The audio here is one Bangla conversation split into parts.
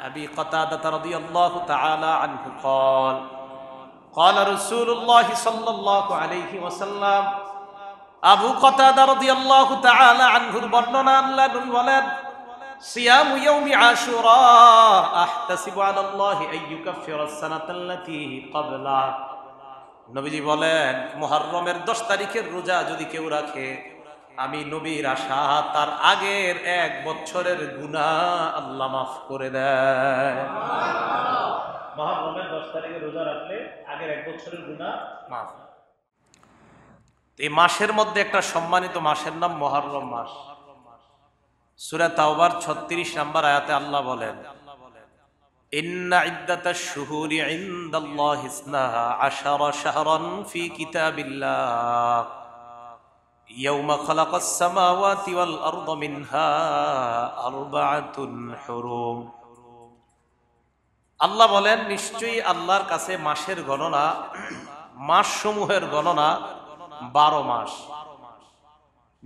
أبي قتادة رضي الله تعالى عنه قال قال رسول الله صلى الله عليه وسلم আবু কাতাদা রাদিয়াল্লাহু তাআলা আনহুর বর্ণনা আল্লাহ নবী বলেন সিয়ামু ইয়াউমি আশুরা আহতাসিবু আলাল্লাহি আইয়ুকাফিরাস সানাতাল্লাতী ক্বাবলা। নবীজি বলেন মুহররমের 10 তারিখের রোজা যদি কেউ রাখে আমি নবীর আশা তার আগের 1 বছরের গুনাহ আল্লাহ মাফ করে দেয়। মুহররমের 10 তারিখের রোজা রাখলে আগের 1 বছরের গুনাহ মাফ। এই মাসের মধ্যে একটা সম্মানিত মাসের নাম মুহররম মাস। সূরা তাওবার 36 নম্বর আয়াতে আল্লাহ বলেন ইন্না ইদ্দাতাশ শুহুরি ইনদাল্লাহি ইসনাহা আশারা শাহরান ফি কিতাবিল্লাহ ইয়াওমা খালাকাস সামাওয়াতি ওয়াল আরদা মিনহা আরবাআতুন হুরুম। আল্লাহ বলেন নিশ্চয়ই আল্লাহর কাছে মাসের গণনা, মাসসমূহের গণনা 12 মাস।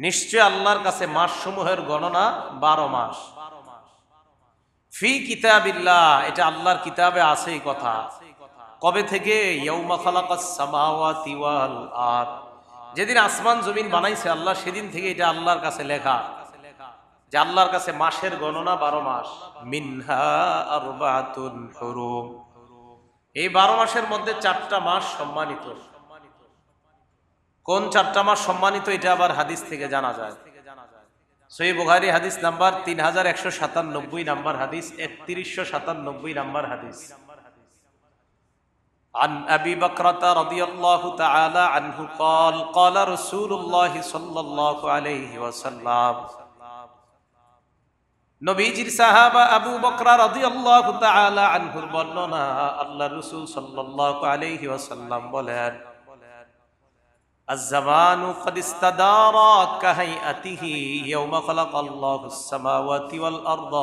নিশ্চয় আল্লাহর কাছে মাসসমূহের গণনা 12 মাস। ফি কিতাবিল্লাহ, এটা আল্লাহর কিতাবে আছে এই কথা। কবে থেকে? ইয়াউমা খালাকাস সামাওয়াতি ওয়াল আরদ, যেদিন আসমান জমিন বানাইছে আল্লাহ সেদিন থেকে এটা আল্লাহর কাছে লেখা যে আল্লাহর কাছে মাসের গণনা 12 মাস। মিনহা আরবাআতুন হুরুম, এই 12 মাসের মধ্যে 4টা মাস সম্মানিত। কোন 4টা মাস সম্মানিত এটা আবার হাদিস থেকে জানা যায়। সহিহ বুখারী হাদিস নাম্বার 3197 নাম্বার হাদিস, 3197 নাম্বার হাদিস। عن أبي بكرة رضي الله تعالى عنه قال قال رسول الله صلى الله عليه وسلم নবীজির সাহাবা আবু বকরা রাদিয়াল্লাহু তাআলা আনহুর বর্ণনা আল্লাহর রাসূল সাল্লাল্লাহু আলাইহি ওয়াসাল্লাম বলেন الزمان قد استدار كهيئته يوم خلق الله السماوات والأرض।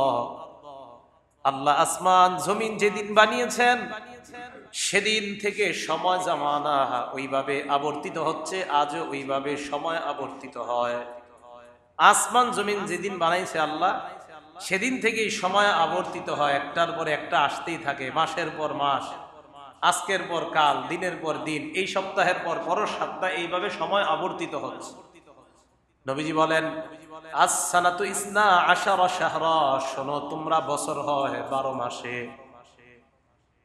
আল্লাহ আসমান জমিন যেদিন বানিয়েছেন সেদিন থেকে সময় জামানা ওইভাবে আবর্তিত হচ্ছে, আজও ওইভাবে সময় আবর্তিত হয়। আসমান জমিন যেদিন বানাইছে আল্লাহ সেদিন থেকেই সময় আবর্তিত হয়, একটার পর একটা আসতেই থাকে, মাসের পর মাস, আজকের পর কাল, দিনের পর দিন, এই সপ্তাহের পর পরের সপ্তাহ, এইভাবে সময় আবর্তিত হচ্ছে। নবীজি বলেন আস-সানাতু ইসনা আশারা শাহরা, শোনো তোমরা বছর হয় 12 মাসে।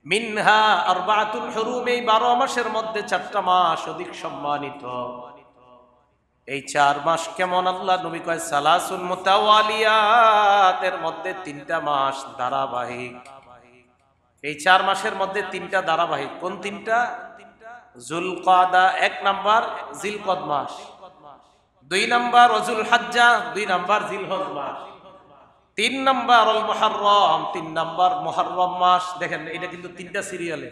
মিনহা আরবাআতুন হুরুম, এই 12 মাসের মধ্যে 4টা মাস অধিক সম্মানিত। এই 4 মাস কেমন? আল্লাহ নবী কয় সালাসুন মুতাওয়ালিয়াত, এর মধ্যে 3টা মাস ধারাবাহিক। এই 4 মাসের মধ্যে 3টা ধারাবাহিক। কোন 3টা? যুলকাদা 1 নাম্বার, জিলকদ মাস 2 নাম্বার, ওজুল হজ্জা 2 নাম্বার, জিলহজ মাস 3 নাম্বার, অল মুহররম 3 নাম্বার, মুহররম মাস। দেখেন এটা কিন্তু 3টা সিরিয়ালে,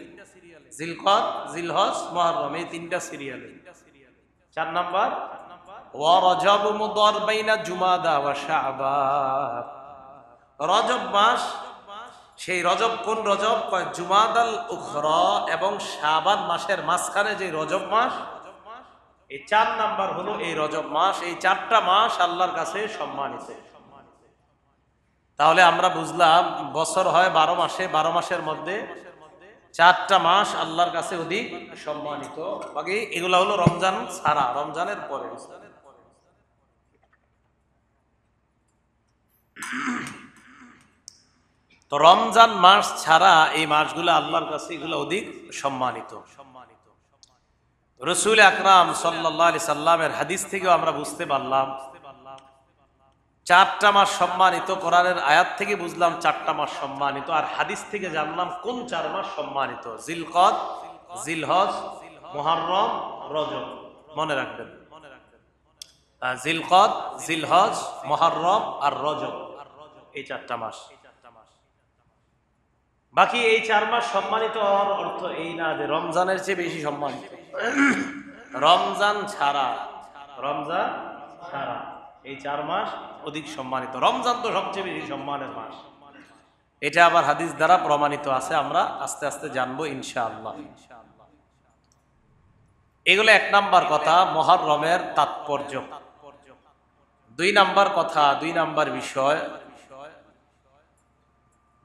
জিলকদ, জিলহজ, মুহররম, এই 3টা সিরিয়ালে। 4 নাম্বার ওয়া রজব মুদার বাইনা জুমাদা ওয়া শাবান, রজব মাস। সেই রজব কোন রজব? কয় জুমাদাল উখরা এবং শাবান মাসের মাঝখানে যে রজব মাস, এই 4 নাম্বার হলো এই রজব মাস। এই 4টা মাস আল্লাহর কাছে সম্মানিত। তাহলে আমরা বুঝলাম বছর হয় 12 মাসে, 12 মাসের মধ্যে 4টা মাস আল্লাহর কাছে অধিক সম্মানিত। বাকি এগুলা হলো রমজান ছাড়া, রমজানের পরে। তো রমজান মাস ছাড়া এই মাসগুলো আল্লাহর কাছে এগুলো অধিক সম্মানিত। রাসূল আকরাম সাল্লাল্লাহু আলাইহি সাল্লামের হাদিস থেকেও আমরা বুঝতে পারলাম 4টা মাস সম্মানিত। কোরআনের আয়াত থেকে বুঝলাম 4টা মাস সম্মানিত, আর হাদিস থেকে জানলাম কোন 4 মাস সম্মানিত। জিলকদ, জিলহজ, মুহররম, রজব। মনে রাখবেন জিলকদ, জিলহজ, মুহররম আর রজব, এই 4টা মাস। বাকি এই 4 মাস সম্মানিত হওয়ার অর্থ এই না যে রমজানের চেয়ে বেশি সম্মানিত। রমজান ছাড়া, রমজান ছাড়া এই 4 মাস অধিক সম্মানিত। রমজান তো সবচেয়ে বেশি সম্মানের মাস, এটা আবার হাদিস দ্বারা প্রমাণিত আছে। আমরা আস্তে আস্তে জানবো ইনশাআল্লাহ। এগুলো 1 নাম্বার কথা, মুহররমের তাৎপর্য। 2 নাম্বার কথা, 2 নাম্বার বিষয়,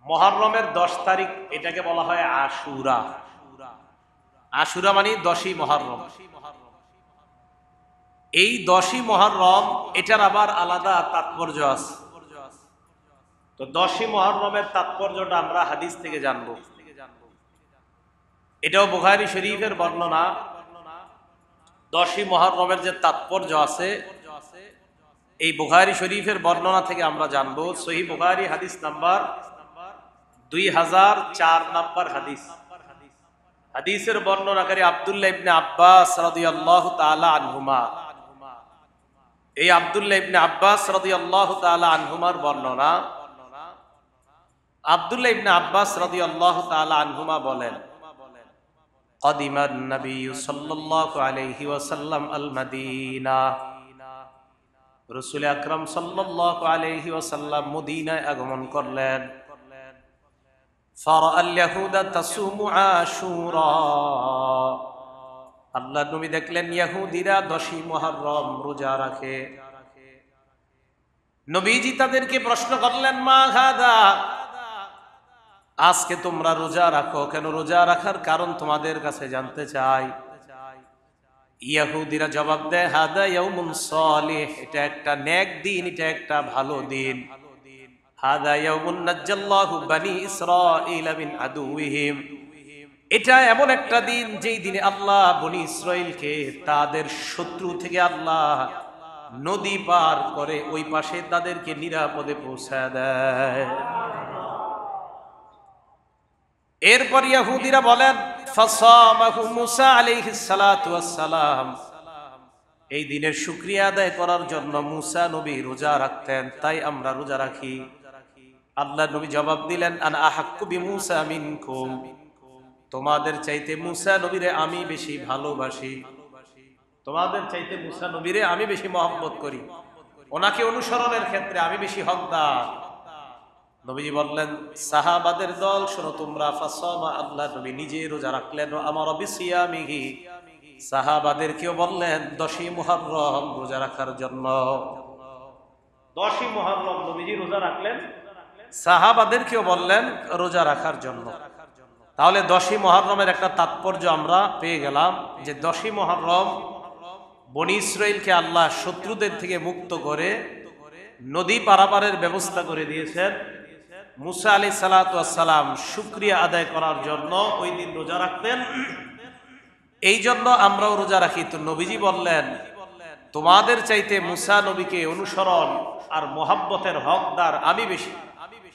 মুহররমের 10 তারিখ এটাকে বলা হয় আশুরা। আশুরা মানে 10ই মুহররম। এই 10ই মুহররম এটার আবার আলাদা তাৎপর্য আছে। তো 10ই মুহররমের তাৎপর্যটা আমরা হাদিস থেকে জানবো। এটাও বুখারী শরীফের বর্ণনা। 10ই মুহররমের যে তাৎপর্য আছে এই বুখারী শরীফের বর্ণনা থেকে আমরা জানবো। সহিহ বুখারী হাদিস নাম্বার 2004 নাম্বার হাদিস। হাদিসের বর্ণনাকারী আব্দুল্লাহ ইবনে আব্বাস রাদিয়াল্লাহু তাআলা আনহুমা। এই আব্দুল্লাহ ইবনে আব্বাস রাদিয়াল্লাহু তাআলা আনহুমার বর্ণনা। আব্দুল্লাহ ইবনে আব্বাস রাদিয়াল্লাহু তাআলা আনহুমা বলেন, কদিমান নবী সাল্লাল্লাহু আলাইহি ওয়াসাল্লাম আল মদিনা। রাসূল আকরাম সাল্লাল্লাহু আলাইহি ওয়াসাল্লাম মদিনায় আগমন করলেন। ফারাআল ইয়াহুদা তাসুমু আশুরা। আল্লাহ নবী দেখলেন ইহুদিরা 10ই মুহররম রোজা রাখে। নবীজি তাদেরকে প্রশ্ন করলেন, মা হাদা, আজকে তোমরা রোজা রাখো কেন? রোজা রাখার কারণ তোমাদের কাছে জানতে চাই। ইহুদিরা জবাব দেয়, হাদা ইয়াউমুন সালিহ, এটা একটা নেক দিন, এটা একটা ভালো দিন। হাদা ইয়াউমুন নাজ্জাল্লাহু বানি ইসরাঈল মিন আদুওয়িহিম, এটা এমন একটা দিন যেই দিনে আল্লাহ বনি ইসরাইলকে তাদের শত্রু থেকে আল্লাহ নদী পার করে ওই পাশে তাদেরকে নিরাপদে পৌঁছায় দেয়। এরপর ইহুদিরা বলেন, ফাসামাহু মুসা আলাইহিস সালাতু ওয়াস সালাম, এই দিনের শুকরিয়া আদায় করার জন্য মুসা নবী রোজা রাখতেন, তাই আমরা রোজা রাখি। আল্লাহ নবী জবাব দিলেন, আনা আহাক্কু বিমুসা মিনকুম, তোমাদের চাইতে মুসা নবীরে আমি বেশি ভালোবাসি, তোমাদের চাইতে মুসা নবীরে আমি বেশি মহব্বত করি, ওনাকে অনুসরণের ক্ষেত্রে আমি বেশি হকদার। নবীজি বললেন, সাহাবাদের দল শোনো তোমরা। ফাসামা, আল্লাহ নবী নিজে রোজা রাখলেন। আমার বিসিয়ামিহি, সাহাবাদেরকেও বললেন 10ই মুহররম রোজা রাখার জন্য। 10ই মুহররম নবীজি রোজা রাখলেন, সাহাবাদেরকেও বললেন রোজা রাখার জন্য। তাহলে 10ই মুহররমের একটা তাৎপর্য আমরা পেয়ে গেলাম যে 10ই মুহররম বনি ইসরাইলকে আল্লাহ শত্রুদের থেকে মুক্ত করে নদী পারাপারের ব্যবস্থা করে দিয়েছেন। মুসা আলাইহিস সালাতু ওয়াস সালাম শুকরিয়া আদায় করার জন্য ওই দিন রোজা রাখতেন। এই জন্য আমরাও রোজা রাখি। তো নবীজি বললেন, তোমাদের চাইতে মুসা নবীকে অনুসরণ আর মহব্বতের হকদার আমি বেশি,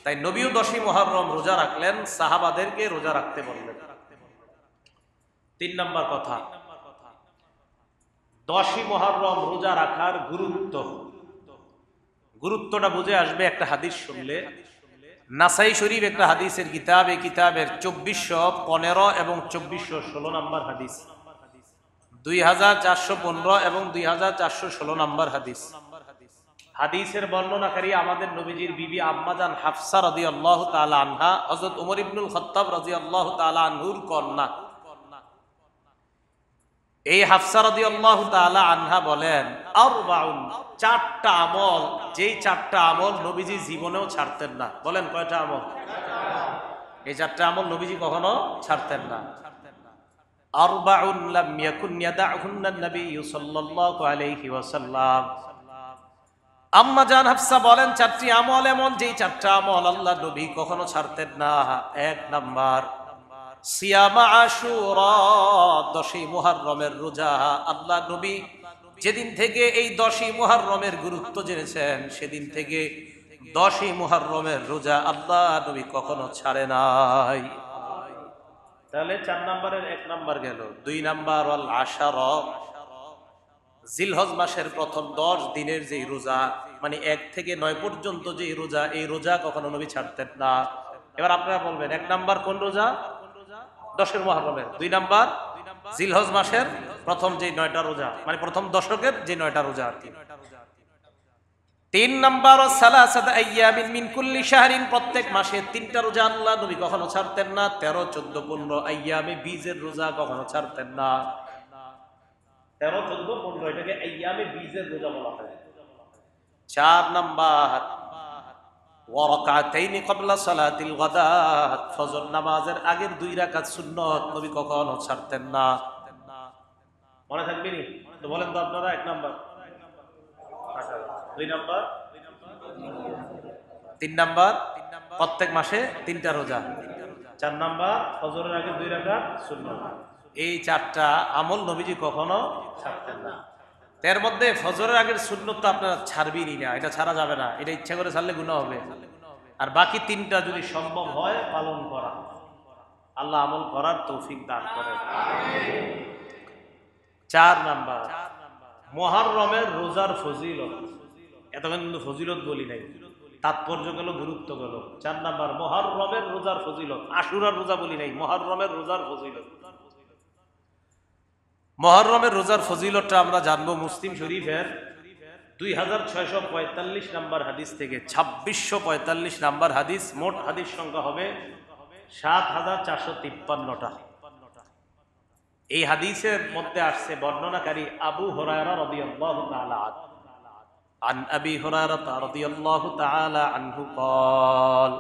তাই নবীও 10ই মুহররম রোজা রাখলেন, সাহাবাদেরকে রোজা রাখতে বললেন। 3 নম্বর কথা, 10ই মুহররম রোজা রাখার গুরুত্বটা বুঝে আসবে একটা হাদিস শুনলে। নাসাই শরীফ একটা হাদিসের কিতাব, এই কিতাবের 2415 এবং 2416 নম্বর হাদিস, 2415 এবং 2416 নম্বর হাদিস। হাদিসের বর্ণনাকারী আমাদের নবীজির বিবি আম্মাজান হাফসা রাদিয়াল্লাহু তাআলা আনহা, হযরত ওমর ইবনুল খাত্তাব রাদিয়াল্লাহু তাআলা আনহুর কন্যা। এই হাফসা রাদিয়াল্লাহু তাআলা আনহা বলেন, আরবাউন, 4টা আমল, যেই 4টা আমল নবীজি জীবনেও ছাড়তেন না। বলেন কয়টা আমল? এই 4টা আমল নবীজি কখনো ছাড়তেন না। আরবাউন লাম ইয়াকুন ইয়াদাহুন্না নবী সাল্লাল্লাহু আলাইহি ওয়াসাল্লাম। আম্মা জান হাফসা বলেন 4টি আমল এমন, যেই 4টা আমল আল্লাহ নবী কখনো ছাড়তেন না। 1 নাম্বার, সিয়ামা আশুরা, 10ই মুহররমের রোজা। আল্লাহ নবী যেদিন থেকে এই 10ই মুহররমের গুরুত্ব জেনেছেন, সেদিন থেকে 10ই মুহররমের রোজা আল্লাহ নবী কখনো ছাড়ে নাই। তাহলে 4 নম্বরের 1 নাম্বার গেল। 2 নাম্বার, ওয়াল আশারা, জিলহজ মাসের প্রথম 10 দিনের যে রোজা, মানে 1 থেকে 9 পর্যন্ত যে রোজা, এই রোজা কখনো নবী ছাড়তেন না। এবার আপনারা বলবেন 1 নাম্বার কোন রোজা? 10এর মুহররমের। 2 নাম্বার জিলহজ মাসের প্রথম যে 9টা রোজা, মানে প্রথম দশকের যে 9টা রোজা আর কি। 3 নাম্বার, সালাসাত আইয়ামিন মিন কুল্লি শাহরিন, প্রত্যেক মাসে 3টা রোজা আল্লাহ নবী কখনো ছাড়তেন না। 13, 14, 15 আইয়ামে বীজের রোজা কখনো ছাড়তেন না। 13, 14, 15 এটাকে আইয়ামে বীজের রোজা বলা হয়। 4 নাম্বার, ওয়া রাকাতাইনি ক্বাবলা সালাতিল গাদাত, ফজর নামাজের আগের 2 রাকাত সুন্নত নবী কখনো ছাড়তেন না। মনে থাকবে নি তো বলেন তো আপনারা? 1 নাম্বার, 2 নাম্বার, 3 নাম্বার প্রত্যেক মাসে 3টা রোজা, 4 নাম্বার ফজরের আগে 2 রাকাত সুন্নত। এই 4টা আমল নবীজি কখনো ছাড়তেন না। এর মধ্যে ফজরের আগের সুন্নত তো আপনারা ছাড়বেনই না, এটা ছাড়া যাবে না, এটা ইচ্ছা করে ছাড়লে গুনাহ হবে। আর বাকি 3টা যদি সম্ভব হয় পালন করা, আল্লাহ আমল করার তৌফিক দান করেন। 4 নাম্বার মুহররমের রোজার ফজিলত। এতক্ষণ কিন্তু ফজিলত বলি নাই, তাৎপর্য গেল, গুরুত্ব গেল। 4 নাম্বার মুহররমের রোজার ফজিলত। আশুরার রোজা বলি নাই, মুহররমের রোজার ফজিলত। মুহররমের রোজার ফজিলতটা আমরা জানবো মুসলিম শরীফের 2645 নাম্বার হাদিস থেকে 2645 নাম্বার হাদিস। মোট হাদিস সংখ্যা হবে 7453টা। এই হাদিসের মধ্যে আসছে বর্ণনাকারী আবু হুরায়রা রাদিয়াল্লাহু তাআলা আন আবি হুরায়রা রাদিয়াল্লাহু তাআলা আনহু قال,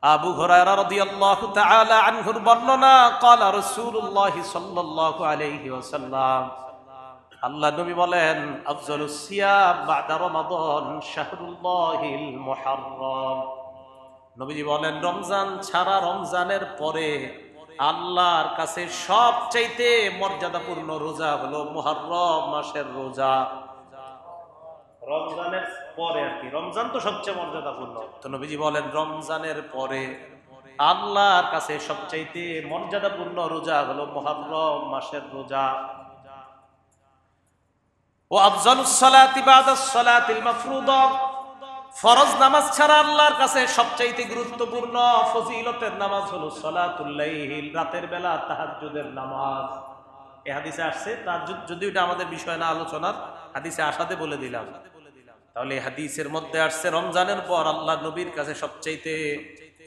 আবু হুরায়রা রাদিয়াল্লাহু তাআলা আনহুর বর্ণনা, قال রাসূলুল্লাহ সাল্লাল্লাহু আলাইহি ওয়াসাল্লাম, আল্লাহ নবী বলেন, আফজালুস সিয়াম বাদা রমাদান শাহরুল্লাহিল মুহাররম। নবীজি বলেন, রমজান ছাড়া, রমজানের পরে আল্লাহর কাছে সবচাইতে মর্যাদাপূর্ণ রোজা হলো মুহররম মাসের রোজা। রমজানের পরে আর কি, রমজান তো সবচেয়ে মর্যাদাপূর্ণ। তো নবীজি বলেন রমজানের পরে আল্লাহর কাছে সবচাইতে মর্যাদাপূর্ণ রোজা হলো মুহররম মাসের রোজা। ও আফজালুস সালাতি বাদাস সালাতিল মাফরুদা, ফরজ নামাজ ছাড়া আল্লাহর কাছে সবচাইতে গুরুত্বপূর্ণ ফজিলতের নামাজ হলো সালাতুল লাইল, রাতের বেলা তাহাজ্জুদের নামাজ। এই হাদিসে আসছে তাহাজ্জুদ, যদিও এটা আমাদের বিষয় না আলোচনার, হাদিসে আসাতে বলে দিলাম। তাহলে হাদিসের মধ্যে আসছে রমজানের পর আল্লাহ নবীর কাছে সবচাইতে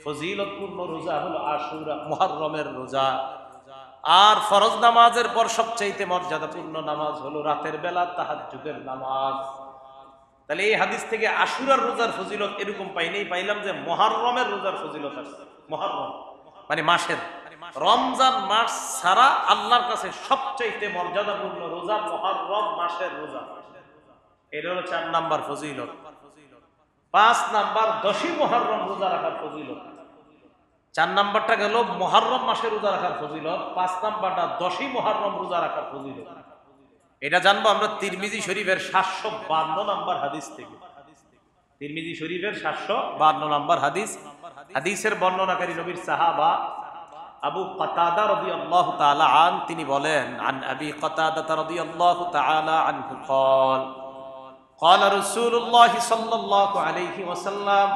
ফজিলতপূর্ণ রোজা হলো আশুরা, মুহররমের রোজা। আর ফরজ নামাজের পর সবচাইতে মর্যাদাপূর্ণ নামাজ হলো রাতের বেলা তাহাজ্জুদের নামাজ। তাহলে এই হাদিস থেকে আশুরার রোজার ফজিলত এরকম পাইনি, পাইলাম যে মুহররমের রোজার ফজিলত আছে। মুহররম মানে মাসের, রমজান মাস ছাড়া আল্লাহর কাছে সবচাইতে মর্যাদাপূর্ণ রোজা মুহররম মাসের রোজা। এটা হলো 4 নাম্বার ফজিলত। 5 নাম্বার 10ই মুহররম রোজা রাখার ফজিলত। 4 নাম্বারটা গেল মুহররম মাসে রোজা রাখার ফজিলত, 5 নাম্বারটা 10ই মুহররম রোজা রাখার ফজিলত। এটা জানবো আমরা তিরমিজি শরীফের 752 নাম্বার হাদিস থেকে। তিরমিজি শরীফের 752 নাম্বার হাদিস। হাদিসের বর্ণনাকারী নবীর সাহাবা আবু কাতাদা রাদিয়াল্লাহু তাআলা আন, তিনি বলেন, আন আবি কাতাদা রাদিয়াল্লাহু তাআলা আনহু قال, قال رسول الله صلى الله عليه وسلم,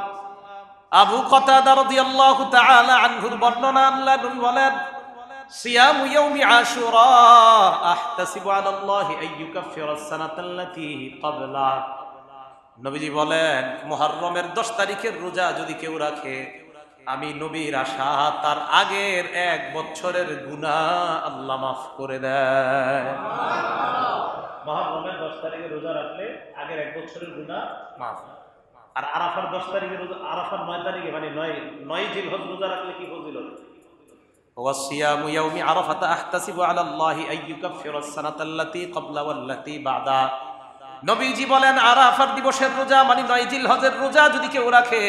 আবু কাতাদা রাদিয়াল্লাহু তাআলা আনহুর বর্ণনা, আল্লাহ নবী বলেন, সিয়ামু ইয়াউমি আশুরা আহতাসিবু আলাল্লাহি আইয়ুকাফিরাস সানাতাল্লাতী ক্বাবলা। নবীজি বলেন, মুহররমের 10 তারিখের রোজা যদি কেউ রাখে, আমি নবীর আশা তার আগের 1 বছরের গুনাহ আল্লাহ মাফ করে দেয়। মুহররমের 10 তারিখের রোজা রাখলে আগের 1 বছরের গুনাহ মাফ। আর আরাফার 10 তারিখের রোজা, আরাফার 9 তারিখে মানে 9 জিলহজ রোজা রাখলে কি ফজিলত? ওয়াসিয়ামু ইয়াউমি আরাফাতা আহতাসিবু আলাল্লাহি আইয়ুকাফিরাস সানাতাল্লাতী ক্বাবলা ওয়াল্লাতী বা'দা। নবীজি বলেন, আরাফার দিবসের রোজা মানে 9 জিলহজের রোজা যদি কেউ রাখে,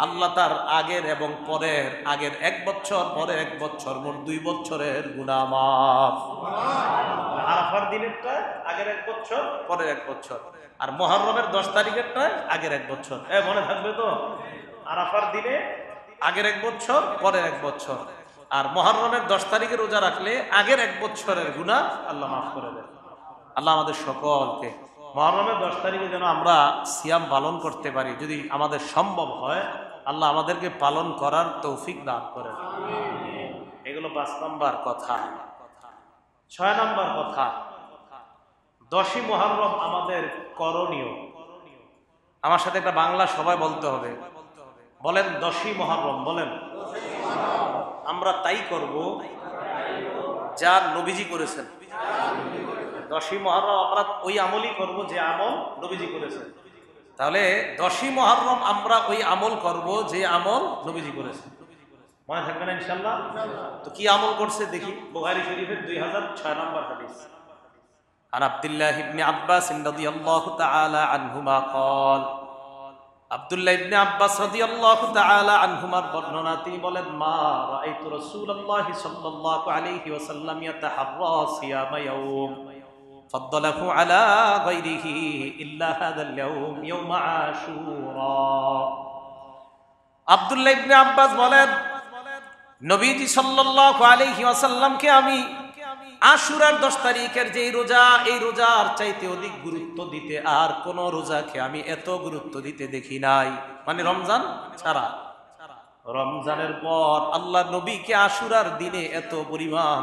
আল্লাহ তার আগের এবং পরের, আগের 1 বছর, পরের 1 বছর, মোট 2 বছরের গুনাহ মাফ। আরাফার দিনেরটা আগের 1 বছর, পরের 1 বছর, আর মুহররমের 10 তারিখেরটা আগের 1 বছর। মনে থাকবে তো? আরাফার দিনে আগের 1 বছর, পরের 1 বছর, আর মুহররমের 10 তারিখে রোজা রাখলে আগের 1 বছরের গুনাহ আল্লাহ মাফ করে দেন। আল্লাহ আমাদের সকলকে মুহররমের 10 তারিখে যেন আমরা সিয়াম পালন করতে পারি, যদি আমাদের সম্ভব হয় আল্লাহ আমাদেরকে পালন করার তৌফিক দান করেন। এগুলো 5 নাম্বার কথা। 6 নাম্বার কথা, 10ই মুহররম আমাদের করণীয়। আমার সাথে একটা বাংলা সবাই বলতে হবে, বলেন 10ই মুহররম, বলেন। আমরা তাই করব যা নবীজি করেছেন। 10ই মুহররম আমরা ওই আমলই করব যে আমল নবীজি করেছেন। তাহলে 10ই মুহররম আমরা ওই আমল করব যে আমল নবীজি করেছেন, মনে থাকবে না ইনশাআল্লাহ? তো কি আমল করছে দেখি, বুখারী শরীফের 2006 নম্বর হাদিস। عن عبد الله بن عباس رضي الله تعالى عنهما قال আব্দুল্লাহ ইবনে আব্বাস রাদিয়াল্লাহু তাআলা আনহুমার বর্ণনা, তিনি বলেন, মা রাআইতু রাসূলুল্লাহি সাল্লাল্লাহু আলাইহি ওয়াসাল্লাম ইয়াতাহাররা সিয়ামা ইয়াওম ফাদ্দালাহু আলা গায়রিহি ইল্লা হাদাল ইয়াওম ইয়াওম আশুরা। আব্দুল্লাহ ইবনে আব্বাস বলেন, নবীজি সাল্লাল্লাহু আলাইহি ওয়াসাল্লামকে আমি আশুরার 10 তারিখের যে রোজা, এই রোজার চাইতে অধিক গুরুত্ব দিতে আর কোন রোজাকে আমি এত গুরুত্ব দিতে দেখি নাই। মানে রমজান ছাড়া, রমজানের পর আল্লাহ নবীকে আশুরার দিনে এত পরিমাণ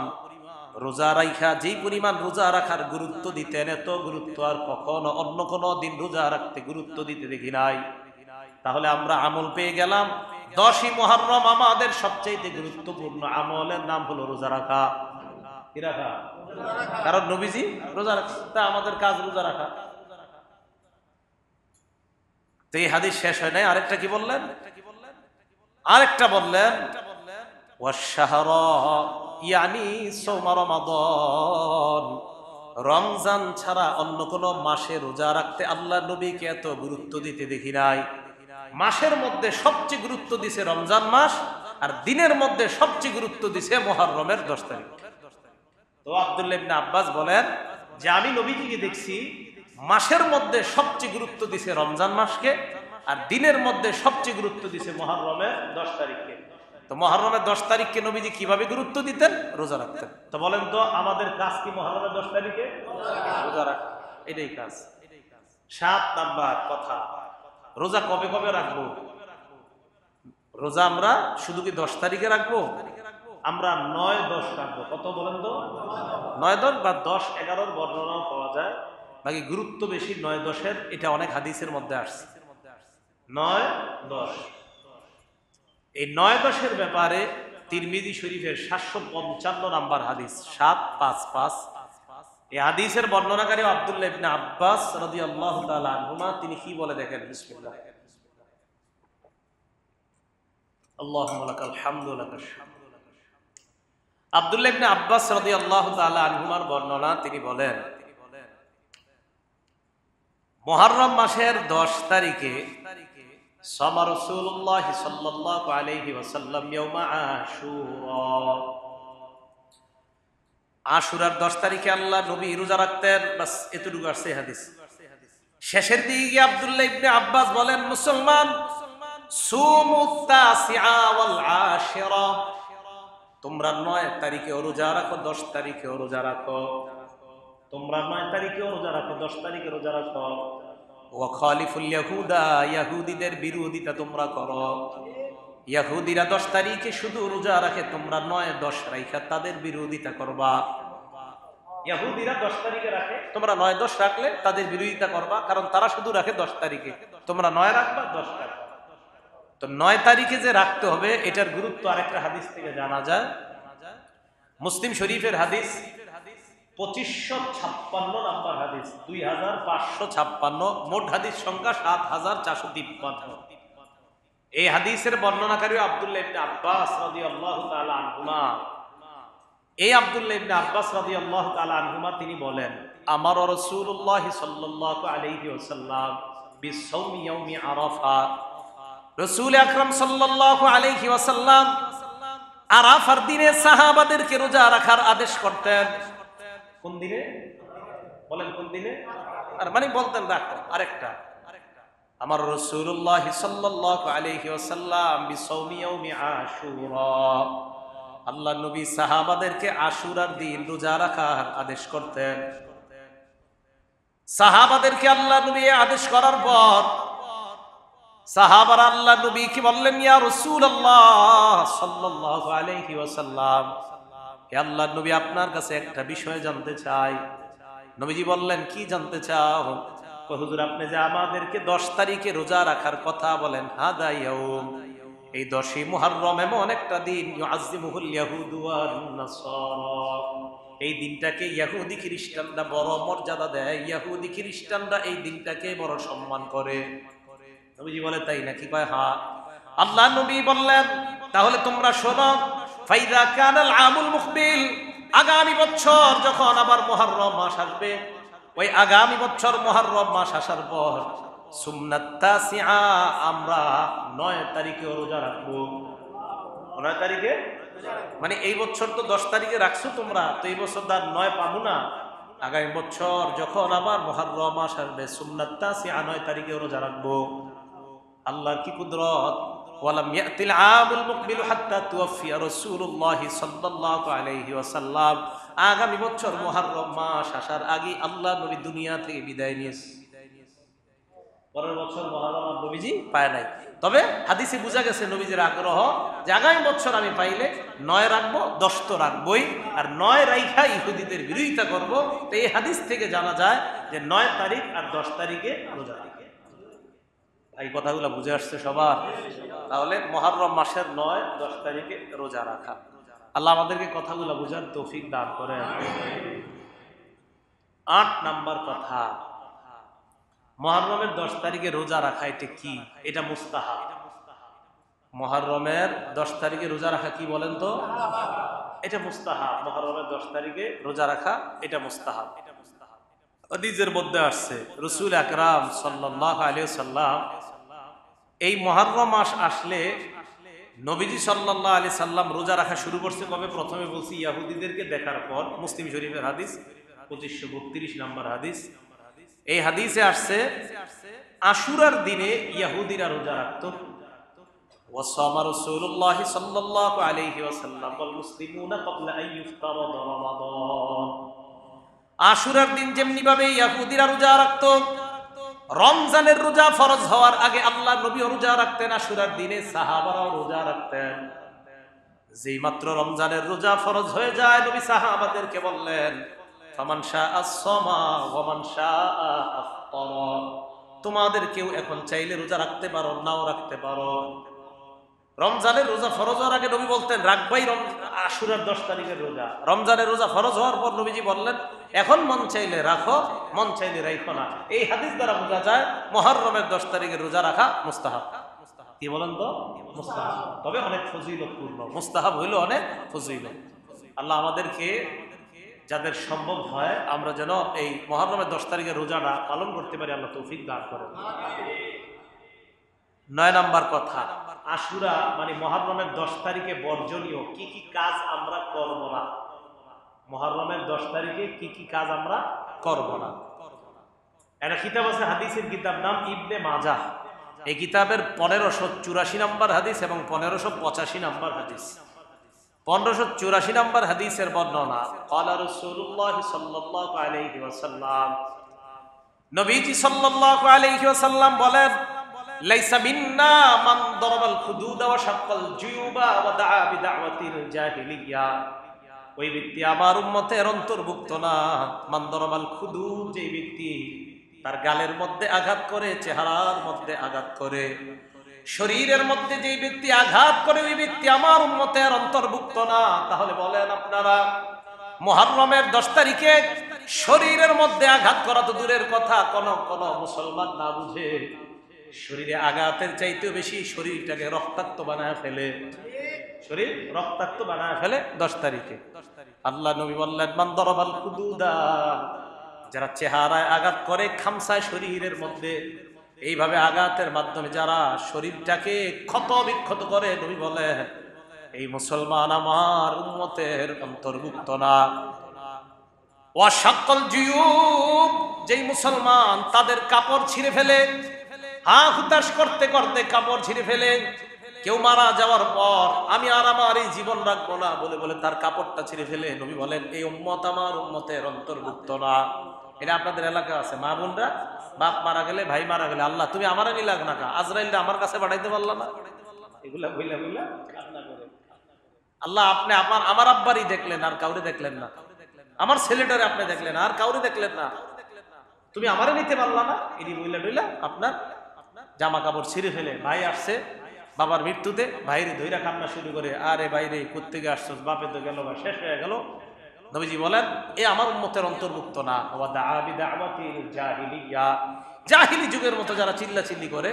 রোজা রাখা, যেই পরিমাণ রোজা রাখার গুরুত্ব দিতেন, এত গুরুত্ব আর কখনো অন্য কোন দিন রোজা রাখতে গুরুত্ব দিতে দেখি নাই। তাহলে আমরা আমল পেয়ে গেলাম। 10ই মুহররম আমাদের সবচেয়ে গুরুত্বপূর্ণ আমলের নাম হলো রোজা রাখা। কি রাখা? কারণ নবীজি রোজা রাখছেন, তা আমাদের কাজ রোজা রাখা। তো এই হাদিস শেষ হয় নাই, আরেকটা কি বললেন? আরেকটা বললেন, ওয়াশশাহরা ইয়ানি সাওমা রমাদান, রমজান ছাড়া অন্য কোন মাসে রোজা রাখতে আল্লাহ নবীকে এত গুরুত্ব দিতে দেখি নাই। মাসের মধ্যে সবচেয়ে গুরুত্ব দিছে রমজান মাস, আর দিনের মধ্যে সবচেয়ে গুরুত্ব দিছে মুহররমের 10 তারিখ। তো আব্দুল্লাহ ইবনে আব্বাস বলেন যে আমি নবীজিকে দেখছি মাসের মধ্যে সবচেয়ে গুরুত্ব দিছে রমজান মাসকে, আর দিনের মধ্যে সবচেয়ে গুরুত্ব দিছে মুহররমের 10 তারিখকে। তো মুহররমের 10 তারিখকে নবীজি কিভাবে গুরুত্ব দিতেন? রোজা রাখতেন। তো বলেন তো আমাদের কাজ কি মুহররমের 10 তারিখে? রোজা রাখা, এটাই কাজ। 7 নাম্বার কথা, রোজা কবে কবে রাখবো? রোজা আমরা শুধু কি 10 তারিখে রাখবো? আমরা 9-10 রাখবো। কত বলেন তো? 9-10 বা 10-11 বর্ণনাও পাওয়া যায়, বাকি গুরুত্ব বেশি 9-10-এর। এটা অনেক হাদিসের মধ্যে আসছে 9-10। এই 9-10-এর ব্যাপারে তিরমিজি শরীফের 755 নাম্বার হাদিস 755, এই হাদিসের বর্ণনাকারী আব্দুল্লাহ ইবনে আব্বাস রাদিয়াল্লাহু তাআলা আনহুমা, তিনি কি বলে দেখেন, বিসমিল্লাহ। আল্লাহুম্মা লাকাল হামদু লাকাশ শাকর। আব্দুল্লাহ ইবনে আব্বাস রাদিয়াল্লাহু তাআলা আনহুমার বর্ণনা, তিনি বলেন, মুহররম মাসের 10 তারিখে সামা রাসূলুল্লাহ সাল্লাল্লাহু আলাইহি ওয়াসাল্লাম ইয়াউমা আশুরা, আশুরার 10 তারিখে আল্লাহ নবী রোজা রাখতেন। বাস এতটুকু আসছে হাদিস। শেষের দিকে আব্দুল্লাহ ইবনে আব্বাস বলেন, মুসলমান, সুমুত তাসিআ ওয়াল আশিরা, তোমরা 9 তারিখে রোজা রাখো, 10 তারিখে রোজা রাখো। তোমরা 9 তারিখে রোজা রাখো, 10 তারিখে রোজা রাখো। ওয়া খালিফুল ইয়াহুদা, ইহুদিদের বিরোধিতা তোমরা করো। ইহুদিরা 10 তারিখে শুধু রোজা রাখে, তোমরা 9-10 রাখা তাদের বিরোধিতা করবা। ইহুদিরা 10 তারিখে রাখে, তোমরা 9-10 রাখলে তাদের বিরোধিতা করবা, কারণ তারা শুধু রাখে 10 তারিখে, তোমরা 9 রাখবা, 10 রাখবা। তো 9 তারিখে যে রাখতে হবে, এটার গুরুত্ব আরেকটা হাদিস থেকে জানা যায়। মুসলিম শরীফের হাদিস 2556 নাম্বার হাদিস, 2556, মোট হাদিস সংখ্যা 7453। এই হাদিসের বর্ণনাকারী আব্দুল্লাহ ইবনে আব্বাস রাদিয়াল্লাহু তাআলা আনহুমা। এই আব্দুল্লাহ ইবনে আব্বাস রাদিয়াল্লাহু তাআলা আনহুমা, তিনি বলেন, আমার রাসূলুল্লাহ সাল্লাল্লাহু আলাইহি ওয়াসাল্লাম বিসাওমি ইয়াউমি আরাফা, রাসূল আকরাম সাল্লাল্লাহু আলাইহি ওয়াসাল্লাম আরাফার দিনে সাহাবাদেরকে রোজা রাখার আদেশ করতেন। কোন দিনে বলেন? কোন দিনে? আর মানে বলতেন রাখো। আরেকটা, আমার রাসূলুল্লাহ সাল্লাল্লাহু আলাইহি ওয়াসাল্লাম বিসাওমি ইয়াউমি আশুরা, আল্লাহ নবী সাহাবাদেরকে আশুরার দিন রোজা রাখার আদেশ করতেন। সাহাবাদেরকে আল্লাহ নবী আদেশ করার পর সাহাবারা আল্লাহ নবী কি বললেন, ইয়া রাসূলুল্লাহ সাল্লাল্লাহু আলাইহি ওয়াসাল্লাম, হে আল্লাহর নবী, আপনার কাছে একটা বিষয় জানতে চাই। নবীজি বললেন, কি জানতে চাও? হুজুর, আপনি যে আমাদেরকে 10 তারিখে রোজা রাখার কথা বলেন, হাদা ইয়াউম, এই 10ই মুহররম এমন একটা দিন ইউআযযিমুহুল ইয়াহুদু ওয়ান নাসারা, এই দিনটাকে ইহুদি খ্রিস্টানরা বড় মর্যাদা দেয়, ইহুদি খ্রিস্টানরা এই দিনটাকে বড় সম্মান করে। নবীজি বলে তাই নাকি? কয় হ্যাঁ। আল্লাহ নবী বললেন তাহলে তোমরা শোনো, ফাইদা কানাল আমুল মুকবিল, আগামী বছর যখন আবার মুহররম মাস আসবে, ওই আগামী বছর মুহররম মাস আসার পর সুন্নাত তাসিআ, আমরা 9 তারিখে রোজা রাখবো। 9 তারিখে মানে এই বছর তো 10 তারিখে রাখছো তোমরা, তো এই বছর তার 9 পাবো না। আগামী বছর যখন আবার মুহররম মাস আসবে সুন্নাত তাসিআ 9 তারিখে রোজা রাখবো। আল্লাহর কি কুদরত! ওয়ালাম ইয়াতিল আমুল মুকবিল হাত্তা তুওয়াফিয়া রাসূলুল্লাহ সাল্লাল্লাহু আলাইহি ওয়াসাল্লাম, আগামী বছর মুহররম মাস আসার আগে আল্লাহ নবী দুনিয়া থেকে বিদায় নিয়েছে। পরের বছর মুহররম নবীজি পায় নাই, তবে হাদিসে বোঝা গেছে নবীজির আগ্রহ যে আগামী বছর আমি পাইলে 9 রাখবো, 10 তো রাখবই, আর 9 রাইখা ইহুদিদের বিরোধিতা করব। তো এই হাদিস থেকে জানা যায় যে 9 তারিখ আর 10 তারিখে রোজা রাখে। এই কথাগুলো বুঝে আসছে সবার? তাহলে মুহররম মাসের 9, 10 তারিখে রোজা রাখা। আল্লাহ আমাদেরকে কথাগুলো বুঝার তৌফিক দান করেন। 8 নাম্বার কথা, মুহররমের 10 তারিখে রোজা রাখা এটা কি? এটা মুস্তাহাব। মুহররমের 10 তারিখে রোজা রাখা কি বলেন তো? এটা মুস্তাহাব। মুহররমের 10 তারিখে রোজা রাখা এটা মুস্তাহাব। হাদিসের মধ্যে আসছে রাসূল আকরাম সাল্লাল্লাহু আলাইহি ওয়াসাল্লাম এই মুহররম মাস আসলে নবীজি সাল্লাল্লাহু আলাইহি সাল্লাম রোজা রাখা শুরু করছে কবে? প্রথমে বলছি ইহুদিদেরকে দেখার পর। মুসলিম শরীফের হাদিস 2532 নম্বর হাদিস। এই হাদিসে আসছে আশুরার দিনে ইহুদিরা রোজা রাখত। ওয়াসামা রাসূলুল্লাহ সাল্লাল্লাহু আলাইহি ওয়াসাল্লাম ওয়াল মুসলিমুনা ক্বাবলা আন ইফতারাদা রমাদান। আশুরার দিন যেমনি ভাবে ইহুদিরা রোজা রাখত, রমজানের রোজা ফরজ হওয়ার আগে আল্লাহ নবী রোজা রাখতেন। আশুরার দিনে সাহাবারাও রোজা রাখতেন। যেই মাত্র রমজানের রোজা ফরজ হয়ে যায়, নবী সাহাবাদেরকে বললেন, ফামান শাআ সামা ওয়া মান শাআ আফতারা, তোমাদের কেউ এখন চাইলে রোজা রাখতে পারো, নাও রাখতে পারো। রমজানের রোজা ফরজ হওয়ার আগে নবী বলতেন রাখবাই আশুরার 10 তারিখের রোজা। রমজানের রোজা ফরজ হওয়ার পর নবীজি বললেন এখন মন চাইলে রাখো, মন চাইলে রাখো না। এই হাদিস দ্বারা বোঝা যায় মুহররমের 10 তারিখের রোজা রাখা মুস্তাহাব। কি বলেন তো? মুস্তাহাব, তবে অনেক ফজিলতপূর্ণ। মুস্তাহাব হইল অনেক ফজিলত। আল্লাহ আমাদেরকে যাদের সম্ভব হয় আমরা যেন এই মুহররমের 10 তারিখের রোজাটা পালন করতে পারি, আল্লাহ তৌফিক দান করেন। 9 নাম্বার কথা, আশুরা মানে মুহররমের 10 তারিখে বর্জনীয় কি কি কাজ আমরা করব না। মুহররমের 10 তারিখে কি কি কাজ আমরা করব না। একটা কিতাব আছে, হাদিসের কিতাব, নাম ইবনে মাজাহ। এই কিতাবের 1584 নম্বর হাদিস এবং 1585 নম্বর হাদিস। 1584 নম্বর হাদিসের বর্ণনা, ক্বালা রাসূলুল্লাহ সাল্লাল্লাহু আলাইহি ওয়াসাল্লাম, নবীজি সাল্লাল্লাহু আলাইহি ওয়াসাল্লাম বলেন, লাইসা মিন্না মান দারাবাল খুদুদ ওয়া শাক্কাল জুয়ুবা ওয়া দাআ বিদাওয়াতিল জাহিলিয়া। ওই ব্যক্তি আমার উম্মতের অন্তর্ভুক্ত না। মান দারাবাল খুদুদ, যে ব্যক্তি তার গালের মধ্যে আঘাত করে, চেহারার মধ্যে আঘাত করে, শরীরের মধ্যে যে ব্যক্তি আঘাত করে, ওই ব্যক্তি আমার উম্মতের অন্তর্ভুক্ত না। তাহলে বলেন আপনারা, মুহররমের 10 তারিখে শরীরের মধ্যে আঘাত করা তো দূরের কথা, কোন কোন মুসলমান না বুঝে শরীরে আঘাতের চাইতেও বেশি শরীরটাকে রক্তাক্ত বানায় ফেলে, শরীর রক্তাক্ত বানায় ফেলে 10 তারিখে। আল্লাহ নবী বললেন, মান দারাবাল খুদুদা, যারা চেহারায় আঘাত করে, খামসায় শরীরের মধ্যে, এইভাবে আঘাতের মাধ্যমে যারা শরীরটাকে ক্ষত বিক্ষত করে, নবী বলেন এই মুসলমান আমার উম্মতের অন্তর্ভুক্ত না। ওয়া শাক্কাল জুয়ুব, যেই মুসলমান তাদের কাপড় ছিঁড়ে ফেলে, হা হুতাশ করতে করতে কাপড় ছিঁড়ে ফেলে, কেউ মারা যাওয়ার পর আমি আর আমার এই জীবন রাখবো না বলে বলে তার কাপড়টা ছিঁড়ে ফেলে, নবী বলেন এই উম্মত আমার উম্মতের অন্তর্ভুক্ত না। এটা আপনাদের এলাকা আছে, মা বোনরা, বাপ মারা গেলে, ভাই মারা গেলে, আল্লাহ তুমি আমারে নিলাগ না কা, আজরাইলটা আমার কাছে পাঠাইতে পারলা না, এগুলা বইলা বইলা কান্না করে। আল্লাহ আপনি আমার আব্বারই দেখলেন, আর কাউরে দেখলেন না, আমার ছেলেটারে আপনি দেখলেন, আর কাউরে দেখলেন না, তুমি আমারে নিতে পারলা না, এটি বইলা বইলা আপনার জামা কাপড় ছিঁড়ে ফেলে। ভাই আসছে, বাবার মৃত্যুতে ভাইরে ধইরা কান্না শুরু করে, আরে বাইরে কোত্থেকে আসছস, বাপে তো গেল বা শেষ হয়ে গেল। নবীজি বলেন এ আমার উম্মতের অন্তর্ভুক্ত না। জাহিলি যুগের মতো যারা চিল্লাচিল্লি করে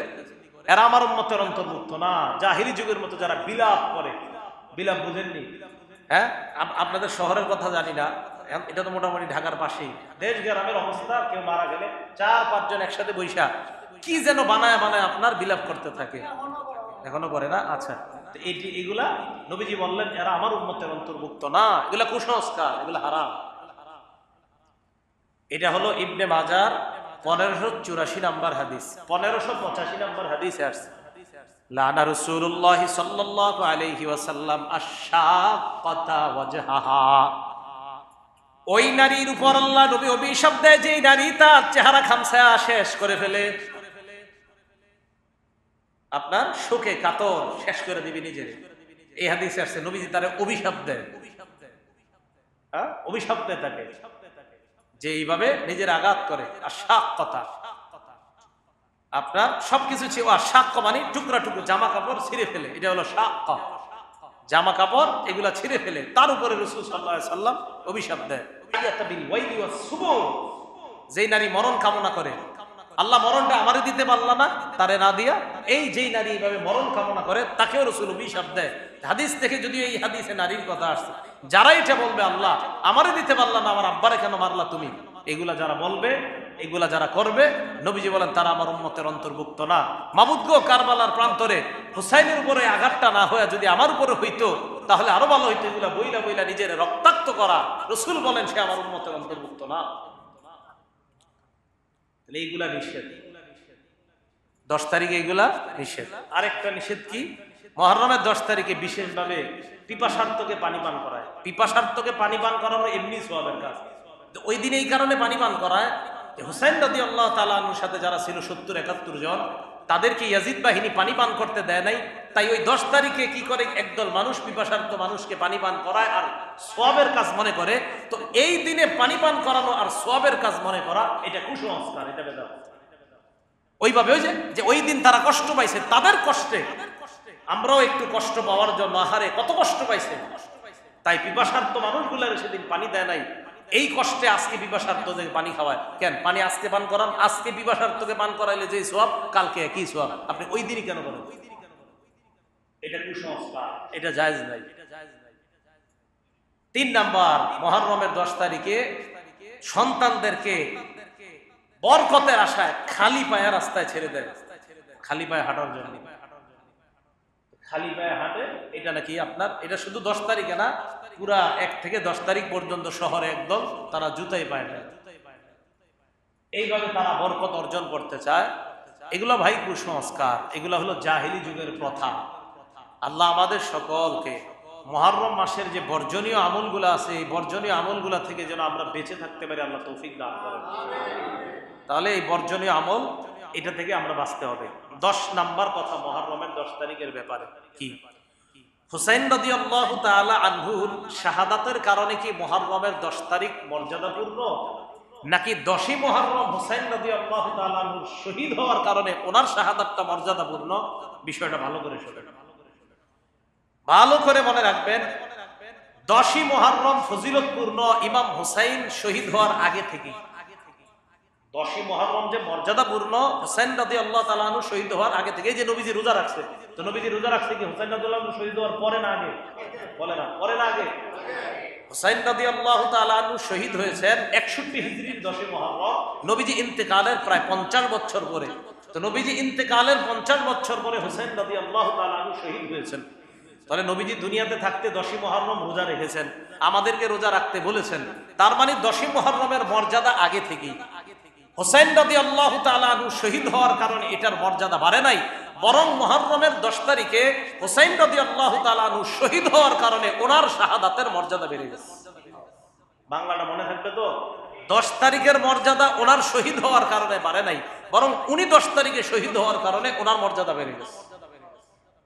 এরা আমার উম্মতের অন্তর্ভুক্ত না। জাহিলি যুগের মতো যারা বিলাপ করে, বিলাপ বুঝেননি? হ্যাঁ, আপনাদের শহরের কথা জানি না, এটা তো মোটামুটি ঢাকার পাশেই। দেশ গ্রামের অবস্থা, কেউ মারা গেলে 4-5 জন একসাথে বৈশা কি যেন বানায় বানায় আপনার বিলাপ করতে থাকে। এখনো করে না? আচ্ছা, এগুলা নবীজি বললেন এরা আমার উম্মতের অন্তর্ভুক্ত না, এগুলা কুসংস্কার, এগুলা হারাম। এটা হলো ইবনে মাজার 1584 নম্বর হাদিস, 1585 নম্বর হাদিসে আসছে, লানা রাসূলুল্লাহ সাল্লাল্লাহু আলাইহি ওয়াসাল্লাম আশ-শাক্কাতা ওয়াজহাহা। ওই নারীর উপর আল্লাহ নবী অভিশাপ দেয় যে নারী তার চেহারা খামছায়া শেষ করে ফেলে, আপনার শোকে কাতর শেষ করে দিবি নিজের। এই হাদিসে আসছে নবীজি তারে অভিশাপ দেয়, অভিশাপ দেয় তাকে যে এইভাবে নিজের আঘাত করে। আর শাক্কাতা আপনার সবকিছু ছিল, আর শাক্কা মানে টুকরা টুকরো জামা কাপড় ছিঁড়ে ফেলে, এটা হলো শাক্কা। জামা কাপড় এগুলা ছিঁড়ে ফেলে, তার উপরে রাসূল সাল্লাল্লাহু আলাইহি সাল্লাম অভিশাপ দেয়। যেই নারী মরণ কামনা করে, আল্লাহ মরণটা আমারে দিতে পারলা না, তারে না দিয়া, এই যেই নারী এইভাবে মরণ কামনা করে তাকেও রাসূল অভিশাপ দেয়। হাদিস থেকে যদিও এই হাদিসে নারীর কথা আসছে, যারা এটা বলবে আল্লাহ আমারে দিতে পারলা না, আমার আব্বারে কেন মারলা তুমি, এগুলা যারা বলবে, এগুলা যারা করবে, নবীজি বলেন তারা আমার উম্মতের অন্তর্ভুক্ত না। মাবুদ গো, কারবালার প্রান্তরে হুসাইনের উপরে আঘাতটা না হয়ে যদি আমার উপরে হইতো তাহলে আরো ভালো হইতো। এগুলা বইলা বইলা নিজের রক্তাক্ত করা, রাসূল বলেন সে আমার উম্মতের অন্তর্ভুক্ত না। এইগুলা নিষেধ, 10 তারিখে এগুলা নিষেধ। আরেকটা নিষেধ কি, মুহররমের 10 তারিখে বিশেষভাবে পিপাসার্তকে পানি পান করায়। পিপাসার্তকে পানি পান করানো এমনি সওয়াবের কাজ, ওই দিন এই কারণে পানি পান করায় যে হুসাইন রাদিয়াল্লাহু তাআলা আনহুর সাথে যারা ছিল 70-71 জন, তাদেরকে ইয়াজিদ বাহিনী পানি পান করতে দেয় নাই। তাই ওই 10 তারিখে কি করে একদল মানুষ পিপাসার্ত মানুষকে পানি পান করায় আর সওয়াবের কাজ মনে করে। তো এই দিনে পানি পান করানো আর সওয়াবের কাজ মনে করা এটা কুসংস্কার, এটা বেদাত। ওইভাবে ওই যে ওই দিন তারা কষ্ট পাইছে, তাদের কষ্টে আমরাও একটু কষ্ট পাওয়ার জন্য, আহারে কত কষ্ট পাইছে, তাই পিপাসার্ত মানুষগুলোর সেদিন পানি দেয় নাই। এই কষ্টে আজকে পিপাসার্তদের পানি খাওয়ায় কেন? পানি আজকে পান করান, আজকে পিপাসার্তকে পান করাইলে যে সওয়াব, কালকে একই সওয়াব, আপনি ওই দিনই কেন করেন? এটা কুসংস্কার, এটা জায়েজ নাই। 3 নাম্বার, মুহররমের 10 তারিখে সন্তানদেরকে বরকতের আশায় খালি পায়ে রাস্তায় ছেড়ে দেয়, খালি পায়ে হাঁটার জন্য। খালি পায়ে হাঁটে, এটা নাকি আপনার, এটা শুধু 10 তারিখে না, পুরা 1 থেকে 10 তারিখ পর্যন্ত শহরে একদল তারা জুতাই পায় না। এইভাবে তারা বরকত অর্জন করতে চায়। এগুলো ভাই কুসংস্কার, এগুলো হলো জাহিলি যুগের প্রথা। আল্লাহ আমাদের সকলকে মুহররম মাসের যে বর্জনীয় আমলগুলো আছে, এই বর্জনীয় আমলগুলো থেকে যেন আমরা বেঁচে থাকতে পারি, আল্লাহ তৌফিক দান করেন। তাহলে এই বর্জনীয় আমল, এটা থেকে আমরা বাঁচতে হবে। 10 নাম্বার কথা মুহররমের 10 তারিখের ব্যাপারে কি, হুসাইন রাদিয়াল্লাহু তাআলা আনহুর শাহাদাতের কারণে কি মুহররমের 10 তারিখ মর্যাদাপূর্ণ, নাকি 10ই মুহররম হুসাইন রাদিয়াল্লাহু তাআলা আনহুর শহীদ হওয়ার কারণে ওনার শাহাদাতটা মর্যাদাপূর্ণ? বিষয়টা ভালো করে শুনেন, ভালো করে মনে রাখবেন। 10ই মুহররম ফজিলতপূর্ণ ইমাম হুসাইন শহীদ হওয়ার আগে থেকে। 10ই মুহররম যে মর্যাদাপূর্ণ, হুসাইন রাদিয়াল্লাহু তাআলা আনহু শহীদ হওয়ার আগে থেকে। যে নবীজি রোজা রাখছে, তো নবীজি রোজা রাখছে কি হুসাইন রাদিয়াল্লাহু আনহু শহীদ হওয়ার পরে না আগে? বলে না, পরে না আগে? হুসাইন রাদিয়াল্লাহু তাআলা আনহু শহীদ হয়েছেন 61 হিজরির 10ই মুহররম, নবীজি ইন্তেকালের প্রায় 50 বছর পরে। তো নবীজি ইন্তেকালের 50 বছর পরে হুসাইন রাদিয়াল্লাহু তাআলা আনহু শহীদ হয়েছেন। তাহলে নবীজি দুনিয়াতে থাকতে 10ই মুহররম রোজা রেখেছেন, আমাদেরকে রোজা রাখতে বলেছেন। তার মানে 10ই মুহররমের মর্যাদা আগে থেকেই। হুসাইন রাদিয়াল্লাহু তাআলা আনহু শহীদ হওয়ার কারণে এটার মর্যাদা বাড়ে নাই, বরং মুহররমের 10 তারিখে হুসাইন রাদিয়াল্লাহু তাআলা আনহু শহীদ হওয়ার কারণে ওনার শাহাদাতের মর্যাদা বেড়ে গেছে। বাংলাটা মনে থাকবে তো? 10 তারিখের মর্যাদা ওনার শহীদ হওয়ার কারণে বাড়ে নাই, বরং উনি 10 তারিখে শহীদ হওয়ার কারণে ওনার মর্যাদা বেড়ে গেছে।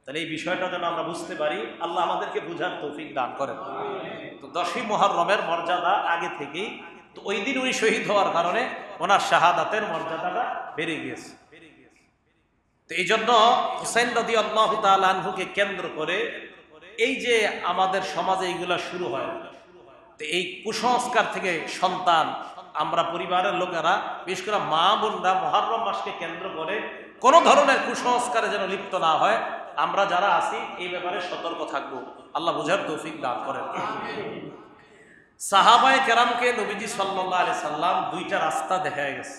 তাহলে এই বিষয়টা যেন আমরা বুঝতে পারি, আল্লাহ আমাদেরকে বুঝার তৌফিক দান করেন। তো 10ই মুহররমের মর্যাদা আগে থেকেই, তো ওই দিন উনি শহীদ হওয়ার কারণে ওনার শাহাদাতের মর্যাদাটা বেড়ে গিয়েছে। তো এই জন্য হুসাইন রাদিয়াল্লাহু তাআলা আনহুকে কেন্দ্র করে এই যে আমাদের সমাজে এইগুলা শুরু হয়, তো এই কুসংস্কার থেকে সন্তান, আমরা পরিবারের লোকেরা, বিশেষ করে মা বোনরা মুহররম মাসকে কেন্দ্র করে কোন ধরনের কুসংস্কারে যেন লিপ্ত না হয়, আমরা যারা আছি এই ব্যাপারে সতর্ক থাকবো। আল্লাহ বুঝার তৌফিক দান করেন। সাহাবায়ে কেরামকে নবীজি সাল্লাল্লাহু আলাইহি সাল্লাম দুইটা রাস্তা দেখায় গেছে।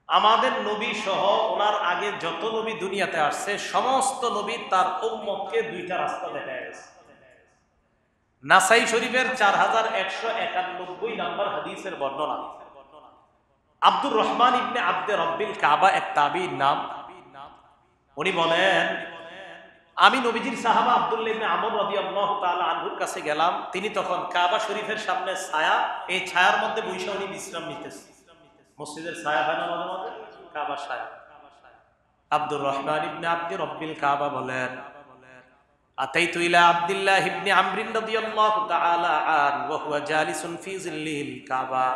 আমাদের নবী সহ ওনার আগে যত নবী দুনিয়াতে আসছে সমস্ত নবী তার উম্মতকে দুইটা রাস্তা দেখায় গেছে। নাসাই শরীফের 4191 নম্বর হাদিসের বর্ণনা। আব্দুর রহমান ইবনে আব্দে রব্বিল কাবা এক তাবিঈর নাম। উনি বলেন, আমি নবীজির সাহাবা আব্দুল্লাহ ইবনে আমর রাদিয়াল্লাহু তাআলা আনহুর কাছে গেলাম। তিনি তখন কাবা শরীফের সামনে ছায়া, এই ছায়ার মধ্যে বসে উনি বিশ্রাম নিতেছেন। মসজিদের ছায়া হয় না মাঝে মাঝে, কাবা ছায়া। আব্দুর রহমান ইবনে আব্দে রব্বিল কাবা বলেন, আতাইতু ইলা আব্দুল্লাহ ইবনে আমর রাদিয়াল্লাহু তাআলা আন ওয়া হুয়া জালিসুন ফি জিল্লিল কাবা।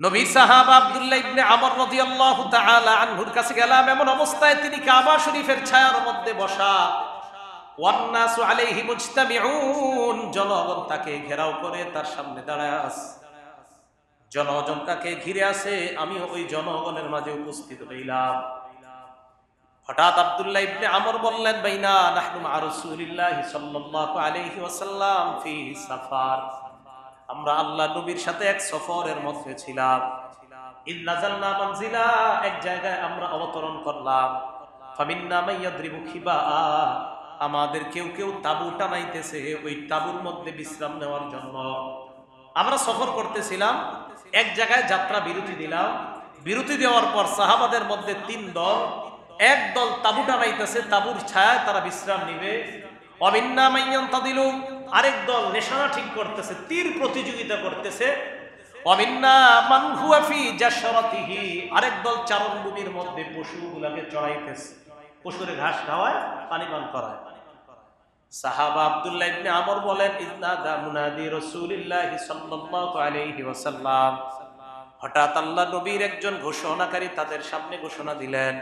নবী সাহাবা আব্দুল্লাহ ইবনে আমর রাদিয়াল্লাহু তাআলা আনহুর কাছে গেলাম, এমন অবস্থায় তিনি কাবা শরীফের ছায়ার মধ্যে বসা। ওয়ান নাসু আলাইহি মুজতামিউন, জনগণ তাকে ঘেরাও করে তার সামনে দাঁড়ায় আছে। জনগণ তাকে ঘিরে আছে, আমি ওই জনগণের মাঝে উপস্থিত হইলাম। হঠাৎ আব্দুল্লাহ ইবনে আমর বললেন, বাইনা নাহনু মা রাসূলিল্লাহি সাল্লাল্লাহু আলাইহি ওয়াসাল্লাম ফি সাফার, আমরা আল্লাহ নবীর সাথে এক সফরের মধ্যে ছিলাম। ইন নাযালনা মানজিলা, এক জায়গায় আমরা অবতরণ করলাম। ফামিন্না মাইয়াদরিবু খিবা, আমাদের কেউ কেউ তাবু টানাইতেছে ওই তাবুর মধ্যে বিশ্রাম নেওয়ার জন্য। আমরা সফর করতেছিলাম, এক জায়গায় যাত্রা বিরতি দিলাম। বিরতি দেওয়ার পর সাহাবাদের মধ্যে তিন দল, এক দল তাবু টানাইতেছে, তাবুর ছায়ায় তারা বিশ্রাম নিবে। অমিন্না মাইয়ান্তাদিলু, আরেক দল নিশানা ঠিক করতেছে, তীর প্রতিযোগিতা করতেছে। অমিন্না মান হুয়া ফি জাশরাতিহি, আরেক দল চারণভূমির মধ্যে পশুগুলোকে চড়াইতেছে, পশুরে ঘাস খাওয়ায়, পানি পান করায়। সাহাবা আব্দুল্লাহ ইবনে আমর বলেন, ইজনাদা মুনাদি রাসূলিল্লাহি সাল্লাল্লাহু আলাইহি ওয়াসাল্লাম, হঠাৎ আল্লাহ নবীর একজন ঘোষণাকারী তাদের সামনে ঘোষণা দিলেন,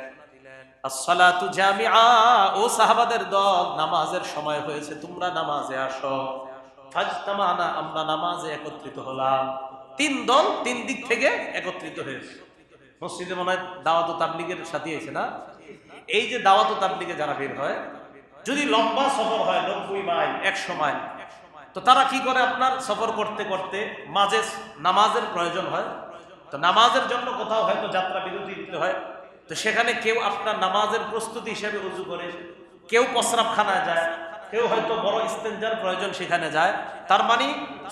আসসালাতু জামিআ, ও সাহাবাদের দল, নামাজের সময় হয়েছে, তোমরা নামাজে আসো। ফাজতামানা, আমরা নামাজে একত্রিত হলাম। তিন দল তিন দিক থেকে একত্রিত হয়েছে। মসজিদে মনে হয় দাওয়াত ও তাবলীগের সাথে আছে না? এই যে দাওয়াত ও তাবলীগে যারা বের হয়, যদি লম্বা সফর হয় 90 মাইল 100 মাইল, তো তারা কি করে, আপনার সফর করতে করতে মাঝে নামাজের প্রয়োজন হয়। তো নামাজের জন্য কোথাও হয়তো যাত্রা বিরতি দিতে হয়, তো সেখানে কেউ আপনার নামাজের প্রস্তুতি হিসেবে উযু করে, কেউ প্রস্রাবখানায় যায়, কেউ হয়তো বড় ইস্তেঞ্জার প্রয়োজন সেখানে যায়। তার মানে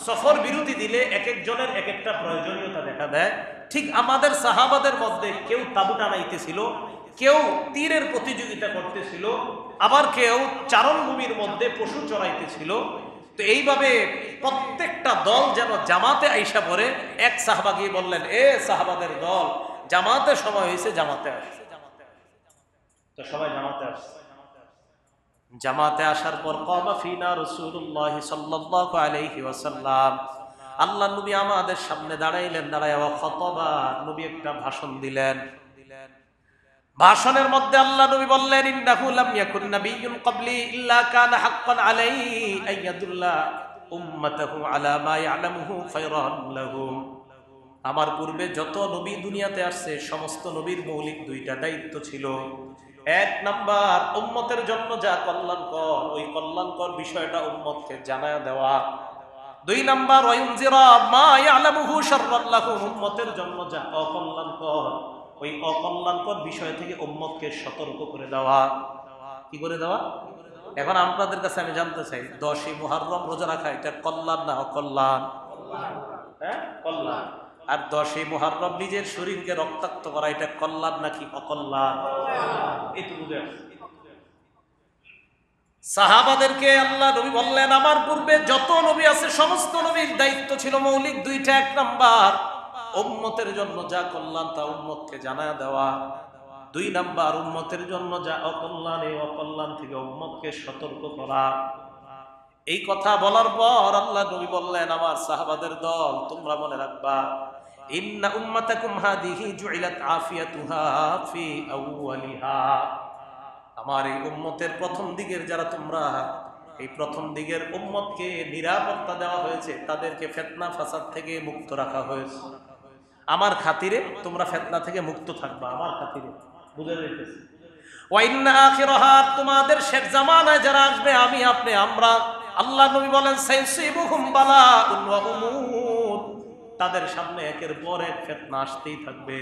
সফর বিরতি দিলে এক একজনের এক একটা প্রয়োজনীয়তা দেখা দেয়। ঠিক আমাদের সাহাবাদের মধ্যে কেউ তাবু টানাইতেছিল, কেউ তীরের প্রতিযোগিতা করতেছিল, আবার কেউ চারণভূমির মধ্যে পশু চড়াইতেছিল। তো এইভাবে প্রত্যেকটা দল যেন জামাতে আইসা পড়ে। এক সাহাবা গিয়ে বললেন, এ সাহাবাদের দল, জামাতের সময় হয়েছে, জামাতে আসে। তো সবাই জামাতে আসছে। জামাতে আসার পর কামা ফিনা রাসূলুল্লাহ সাল্লাল্লাহু আলাইহি ওয়াসাল্লাম, আল্লাহ নবী আমাদের সামনে দাঁড়াইলেন। দাঁড়ায় খাতাবা, নবী একটা ভাষণ দিলেন। ভাষণের মধ্যে আল্লাহ নবী বললেন, ইন্নাহু লাম ইয়াকুন নাবিয়্যুন ক্বাবলি ইল্লা কানা হাক্কান আলাইহি আইয়াদুল্লা উম্মাতাহু আলা মা ইয়ালামুহু খায়রান লাহুম, আমার পূর্বে যত নবী দুনিয়াতে আসছে সমস্ত নবীর মৌলিক দুইটা দায়িত্ব ছিল। এক নাম্বার, উম্মতের জন্য যা কল্যাণকর ওই কল্যাণকর বিষয়টা উম্মতকে জানায়া দেওয়া। দুই নাম্বার, ওয়ায়ুনজিরা মা ইয়ালামুহু শাররান লাহুম, উম্মতের জন্য যা অকল্যাণকর ওই অকল্যাণকর বিষয় থেকে উম্মতকে সতর্ক করে দেওয়া। কি করে দেওয়া? এখন আপনাদের কাছে আমি জানতে চাই, 10ই মুহররম রোজা রাখা এটা কল্যাণ না অকল্যাণ? হ্যাঁ, কল্যাণ। আর 10ই মুহররম নিজের শরীরকে রক্তাক্ত করা এটা কল্যাণ নাকি অকল্যাণ? এইটুকু বুঝে আসছে। সাহাবাদেরকে আল্লাহ নবী বললেন, আমার পূর্বে যত নবী আছে সমস্ত নবীর দায়িত্ব ছিল মৌলিক দুইটা। এক নাম্বার, উম্মতের জন্য যা কল্যাণ তা উম্মতকে জানায়া দেওয়া। দুই নাম্বার, উম্মতের জন্য যা অকল্যাণ এই অকল্যাণ থেকে উম্মতকে সতর্ক করা। এই কথা বলার পর আল্লাহ নবী বললেন, আমার সাহাবাদের দল, তোমরা মনে রাখবা ইন্না উম্মাতাকুম হাদিহি জুইলাত আফিয়াতুহা ফি আউয়ালিহা, আমার এই উম্মতের প্রথম দিকের যারা তোমরা, এই প্রথম দিকের উম্মতকে নিরাপত্তা দেওয়া হয়েছে, তাদেরকে ফিতনা ফাসাদ থেকে মুক্ত রাখা হয়েছে। আমার খাতিরে তোমরা ফিতনা থেকে মুক্ত থাকবা, আমার খাতিরে। বুঝে যাইতেছে? ওয়া ইন্না আখিরাহা, তোমাদের শেষ জামানায় যারা আসবে, আমি আপনি আমরা, আল্লাহ নবী বলেন সাইসিবুহুম বালাউন ওয়া উমুর, তাদের সামনে একের পর এক ফিতনা আসতেই থাকবে।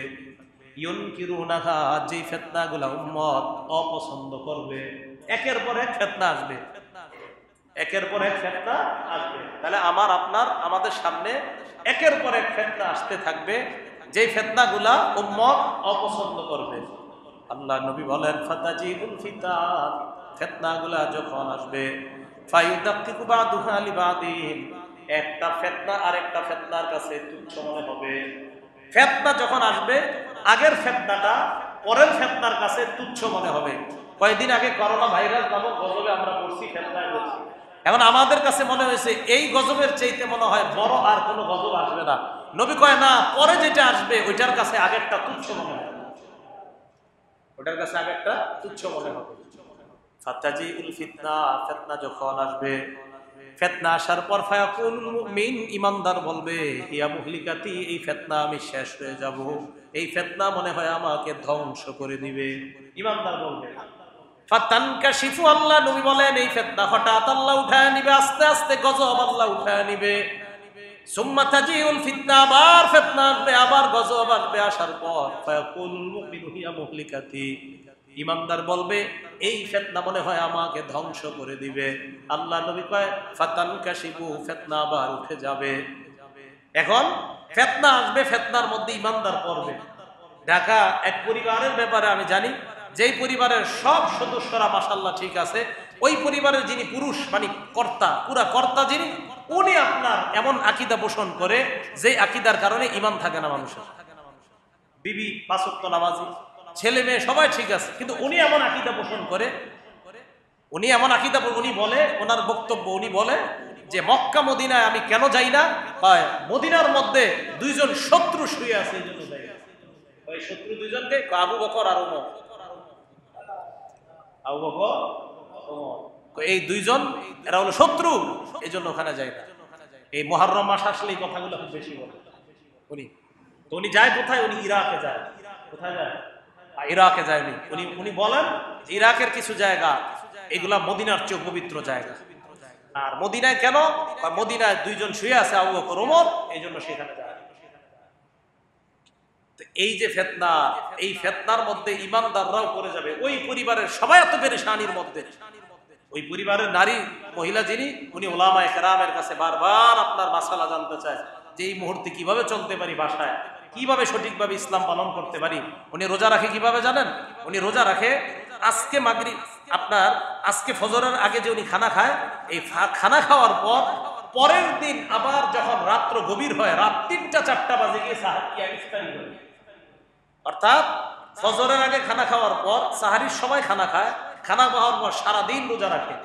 ইউনকিরুনাহা, যে ফিতনাগুলো উম্মত অপছন্দ করবে, একের পর এক ফিতনা আসবে, একের পর এক ফিতনা আসবে। তাহলে আমার আপনার আমাদের সামনে একের পর এক ফিতনা আসতে থাকবে, যে ফিতনাগুলা উম্মত অপছন্দ করবে। আল্লাহ নবী বলেন ফাতাজিবুল ফিতান, ফিতনাগুলা যখন আসবে, ফায়ুদাক্কিকু বাদুহা লিবাদিন, একটা ফিতনা আরেকটা ফিতনার কাছে তুচ্ছ মনে হবে। ফিতনা যখন আসবে, আগের ফিতনাটা পরের ফিতনার কাছে তুচ্ছ মনে হবে। কয়েকদিন আগে করোনা ভাইরাস নামক গজবে আমরা পড়ছি, ফিতনায় পড়ছি। এখন আমাদের কাছে মনে হয়েছে এই গজবের চাইতে মনে হয় বড় আর কোনো গজব আসবে না। নবী কয় না, পরে যেটা আসবে ওইটার কাছে আগেরটা তুচ্ছ মনে হবে, ওটার কাছে আগেরটা তুচ্ছ মনে হবে। ফাতাজিউল ফিতনা, ফিতনা যখন আসবে, ফিতনা আসার পর ফায়াকুল মুমিন, ইমানদার বলবে ইয়া মুহলিকাতি, এই ফিতনা আমি শেষ হয়ে যাব, এই ফিতনা মনে হয় আমাকে ধ্বংস করে দিবে। ইমানদার বলবে। ফাতানকাশিফু, আল্লাহ নবী বলেন এই ফিতনা হঠাৎ আল্লাহ উঠায় নিবে, আস্তে আস্তে গজব আল্লাহ উঠায় নিবে। সুম্মা তাজিউল ফিতনা, আবার ফিতনা আসবে, আবার গজব আসবে। আসার পর ফায়াকুল মুমিনু ইয়া মুহলিকাতি, ইমানদার বলবে এই ফিতনা মনে হয় আমাকে ধ্বংস করে দিবে। আল্লাহ নবী কয় ফাতানকাশিফু, ফিতনা আবার উঠে যাবে। এখন ফিতনা আসবে, ফিতনার মধ্যে ইমানদার পড়বে। ঢাকা এক পরিবারের ব্যাপারে আমি জানি, যেই পরিবারের সব সদস্যরা মাশাআল্লাহ ঠিক আছে, ওই পরিবারের যিনি পুরুষ মানে কর্তা, পুরা কর্তা যিনি, উনি আপনার এমন আকীদা পোষণ করে যে আকীদার কারণে ঈমান থাকে না মানুষের। বিবি পাঁচ ওয়াক্ত নামাজি, ছেলে মেয়ে সবাই ঠিক আছে, কিন্তু উনি এমন আকীদা পোষণ করে, উনি এমন আকীদা, উনি বলে, ওনার বক্তব্য, উনি বলে যে মক্কা মদিনায় আমি কেন যাই না, মদিনার মধ্যে দুইজন শত্রু শুয়ে আছে, এই জন্য যাই না। ওই শত্রু দুইজনকে আবু বকর আর ওমর, আবু বকর ওমর, এই দুইজন এরা হলো শত্রু, এই জন্য ওখানে যায় না। এই মুহররম মাস আসলে এই কথাগুলো খুব বেশি বলে উনি। তো উনি যায় কোথায়? উনি ইরাকে যায়। কোথায় যায়? ইরাকে যায় উনি। উনি বলেন ইরাকের কিছু জায়গা এগুলা মদিনার চেয়ে পবিত্র জায়গা। আর মদিনায় কেন? মদিনায় দুইজন শুয়ে আছে, আবু বকর ওমর, এই জন্য সেখানে যায়। এই যে ফিতনা, এই ফিতনার মধ্যে ইমানদাররাও পড়ে যাবে। ওই পরিবারের সবাই এত পেরেশানির মধ্যে, ওই পরিবারের নারী মহিলা যিনি, উনি উলামায়ে কেরামের কাছে বারবার আপনার মাসালা জানতে চায় যে এই মুহূর্তে কিভাবে চলতে পারি, বাসায় কিভাবে সঠিকভাবে ইসলাম পালন করতে পারি। উনি রোজা রাখে কিভাবে জানেন? উনি রোজা রাখে আজকে মাগরিব, আপনার আজকে ফজরের আগে যে উনি খানা খায়, এই খানা খাওয়ার পর পরের দিন আবার যখন রাত্র গভীর হয়, রাত ৩টা-৪টা বাজে গিয়ে ইফতারি করে। অর্থাৎ ফজরের আগে খানা খাওয়ার পর সাহারির সময় খানা খায়, খানা খাওয়ার পর সারাদিন রোজা রাখে,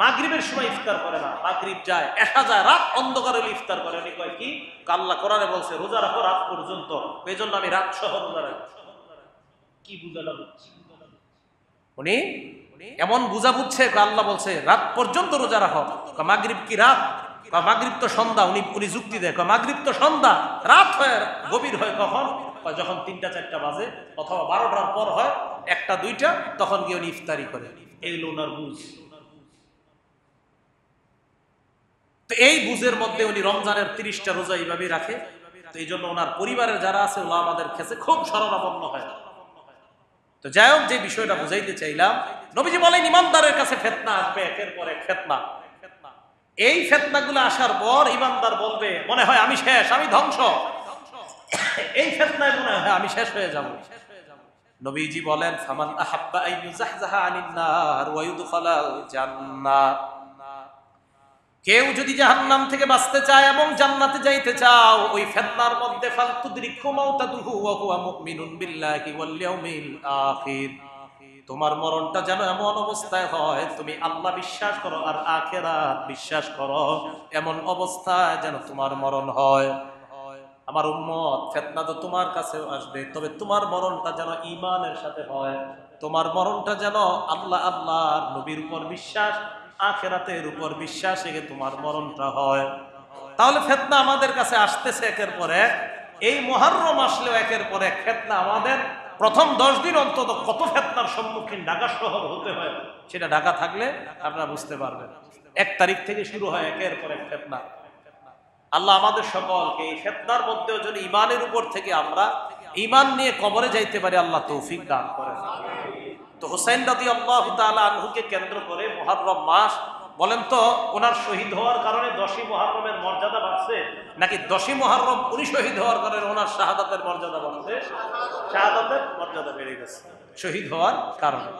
মাগরিবের সময় ইফতার করে না। মাগরিব যায়, এশা যায়, রাত অন্ধকার হলে ইফতার করে। উনি কয় কি? আল্লাহ কোরআনে বলছে রোজা রাখো রাত পর্যন্ত, এই জন্য আমি রাত সহ রোজা রাখি। কি বুঝালাম? উনি এমন বুঝা বুঝছে, আল্লাহ বলছে রাত পর্যন্ত রোজা রাখো। মাগরিব কি রাত? মাগরিব তো সন্ধ্যা। উনি যুক্তি দেয়, মাগরিব তো সন্ধ্যা, রাত হয় গভীর হয় কখন? যখন ৩টা-৪টা বাজে, অথবা ১২টার পর হয়, ১টা-২টা, তখন গিয়ে উনি ইফতারি করে। এই হলো ওনার বুঝ। তো এই বুঝের মধ্যে উনি রমজানের ৩০টা রোজা এইভাবেই রাখে। তো এই জন্য ওনার পরিবারের যারা আছে ওরা আমাদের কাছে খুব শরণাপন্ন হয়। তো যাই হোক, যে বিষয়টা বুঝাইতে চাইলাম, নবীজি বলেন ইমানদারের কাছে ফিতনা আসবে, একের পর এক ফিতনা। এই ফিতনাগুলো আসার পর ইমানদার বলবে মনে হয় আমি শেষ, আমি ধ্বংস, এই ফিতনায় মনে হয় আমি শেষ হয়ে যাব। নবীজি বলেন ফামান আহাব্বা আন ইউযাহযাহা আনিন নার ওয়া ইউদখালাল জান্নাহ, কেউ যদি জাহান্নাম থেকে বাঁচতে চায় এবং জান্নাতে যাইতে চাও, ওই ফিতনার মধ্যে ফালতুদরিকু মাউতাতুহু ওয়া হুয়া মুমিনুন বিল্লাহি ওয়াল ইয়াউমিল আখির, তোমার মরণটা যেন এমন অবস্থায় হয় তুমি আল্লাহ বিশ্বাস করো আর আখিরাত বিশ্বাস করো, এমন অবস্থায় যেন তোমার মরণ হয়। আমার উম্মত, ফিতনা তো তোমার কাছেও আসবে, তবে তোমার মরণটা যেন ঈমানের সাথে হয়, তোমার মরণটা যেন আল্লাহর নবীর উপর বিশ্বাস, আখিরাতের উপর বিশ্বাস রেখে তোমার মরণটা হয়। তাহলে ফিতনা আমাদের কাছে আসতেছে একের পর এক। এই মুহররম আসলেও একের পর এক ফিতনা আমাদের। প্রথম 10 দিন অন্তত কত ফিতনার সম্মুখীন ঢাকা শহর হতে হয়, সেটা ঢাকা থাকলে আপনারা বুঝতে পারবেন। 1 তারিখ থেকে শুরু হয় একের পর এক ফিতনা। আল্লাহ আমাদের সকলকে এই ফিতনার মধ্যেও যদি ঈমানের উপর থেকে আমরা ঈমান নিয়ে কবরে যাইতে পারি, আল্লাহ তৌফিক দান করেন। তো হুসাইন রাদিয়াল্লাহু তাআলা আনহুকে কেন্দ্র করে মুহররম মাস, বলেন তো ওনার শহীদ হওয়ার কারণে 10ই মুহররমের মর্যাদা বাড়ছে, নাকি 10ই মুহররম উনি শহীদ হওয়ার কারণে ওনার শাহাদাতের মর্যাদা বাড়ছে? শাহাদাতের মর্যাদা বেড়ে গেছে শহীদ হওয়ার কারণে।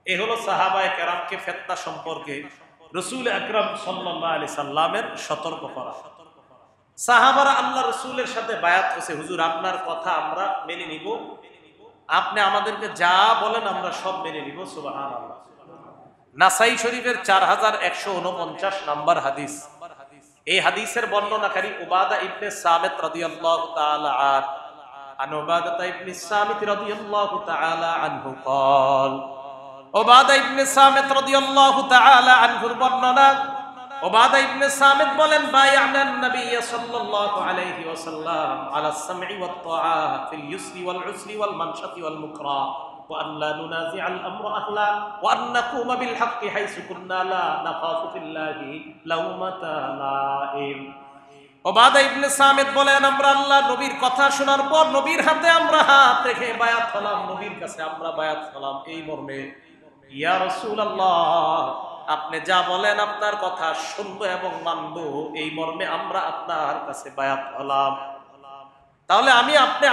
এই হলো সাহাবায়ে কেরামকে ফিতনা সম্পর্কে রাসূল আকরাম সাল্লাল্লাহু আলাইহি সাল্লামের সতর্ক করা। সাহাবারা আল্লাহ রাসূলের সাথে বায়াত হয়েছে, হুজুর আপনার কথা আমরা মেনে নিব, আপনি আমাদেরকে যা বলেন আমরা সব মেনে নিব। সুবহানাল্লাহ। নাসাই শরীফের 4149 নম্বর হাদিস। এই হাদিসের বর্ণনাকারী উবাদা ইবনে সামিত রাদিয়াল্লাহু তাআলা আন উবাদা ইবনে সামিত রাদিয়াল্লাহু তাআলা আনহু قال, উবাদা ইবনে সামিত রাদিয়াল্লাহু তাআলা আনহুর বর্ণনা, উবাদা ইবনে সামিত বলেন, বায়া'না নবী সাল্লাল্লাহু আলাইহি ওয়াসাল্লাম আলা সামঈ ওয়াত তাআ ফিল ইউসরি ওয়াল উসরি ওয়াল মানশাতি ওয়াল মুকরা ওয়া আন লা নুনাজি'আ আল আমরা আহলা ওয়া আন নাকুমা বিল হাক্কি হাইসু কুন্না লা নাখাফু ফিল্লাহি লাউমাতা লাইম। উবাদা ইবনে সামিত বলেন, আমরা আল্লাহ নবীর কথা শোনার পর নবীর হাতে আমরা হাত রেখে বায়াত হলাম, নবীর কাছে আমরা বায়াত হলাম এই মর্মে, ইয়া রাসূলুল্লাহ আপনি যা বলেন আপনার কথা শুনবো এবং মানবো, এই মর্মে আমরা আপনার কাছে বায়াত হলাম। তাহলে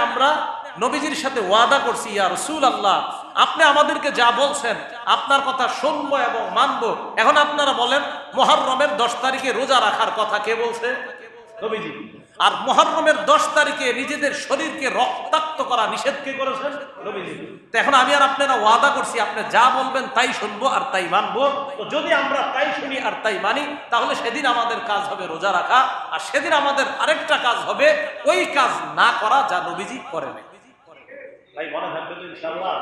আমরা নবীজির সাথে ওয়াদা করছি, ইয়া রাসূলুল্লাহ আপনি আমাদেরকে যা বলছেন আপনার কথা শুনবো এবং মানবো। এখন আপনারা বলেন, মুহররমের 10 তারিখে রোজা রাখার কথা কে বলছে? নবীজি। আর মুহররমের 10 তারিখে নিজেদের শরীরকে রক্তাক্ত করা নিষেধ কে করেছেন? নবীজি। তো এখন আমি আর আপনারা ওয়াদা করছি, আপনি যা বলবেন তাই শুনবো আর তাই মানবো। তো যদি আমরা তাই শুনি আর তাই মানি, তাহলে সেদিন আমাদের কাজ হবে রোজা রাখা, আর সেদিন আমাদের আরেকটা কাজ হবে ওই কাজ না করা যা নবীজি করেন। তাই মনে থাকবে তো ইনশাআল্লাহ।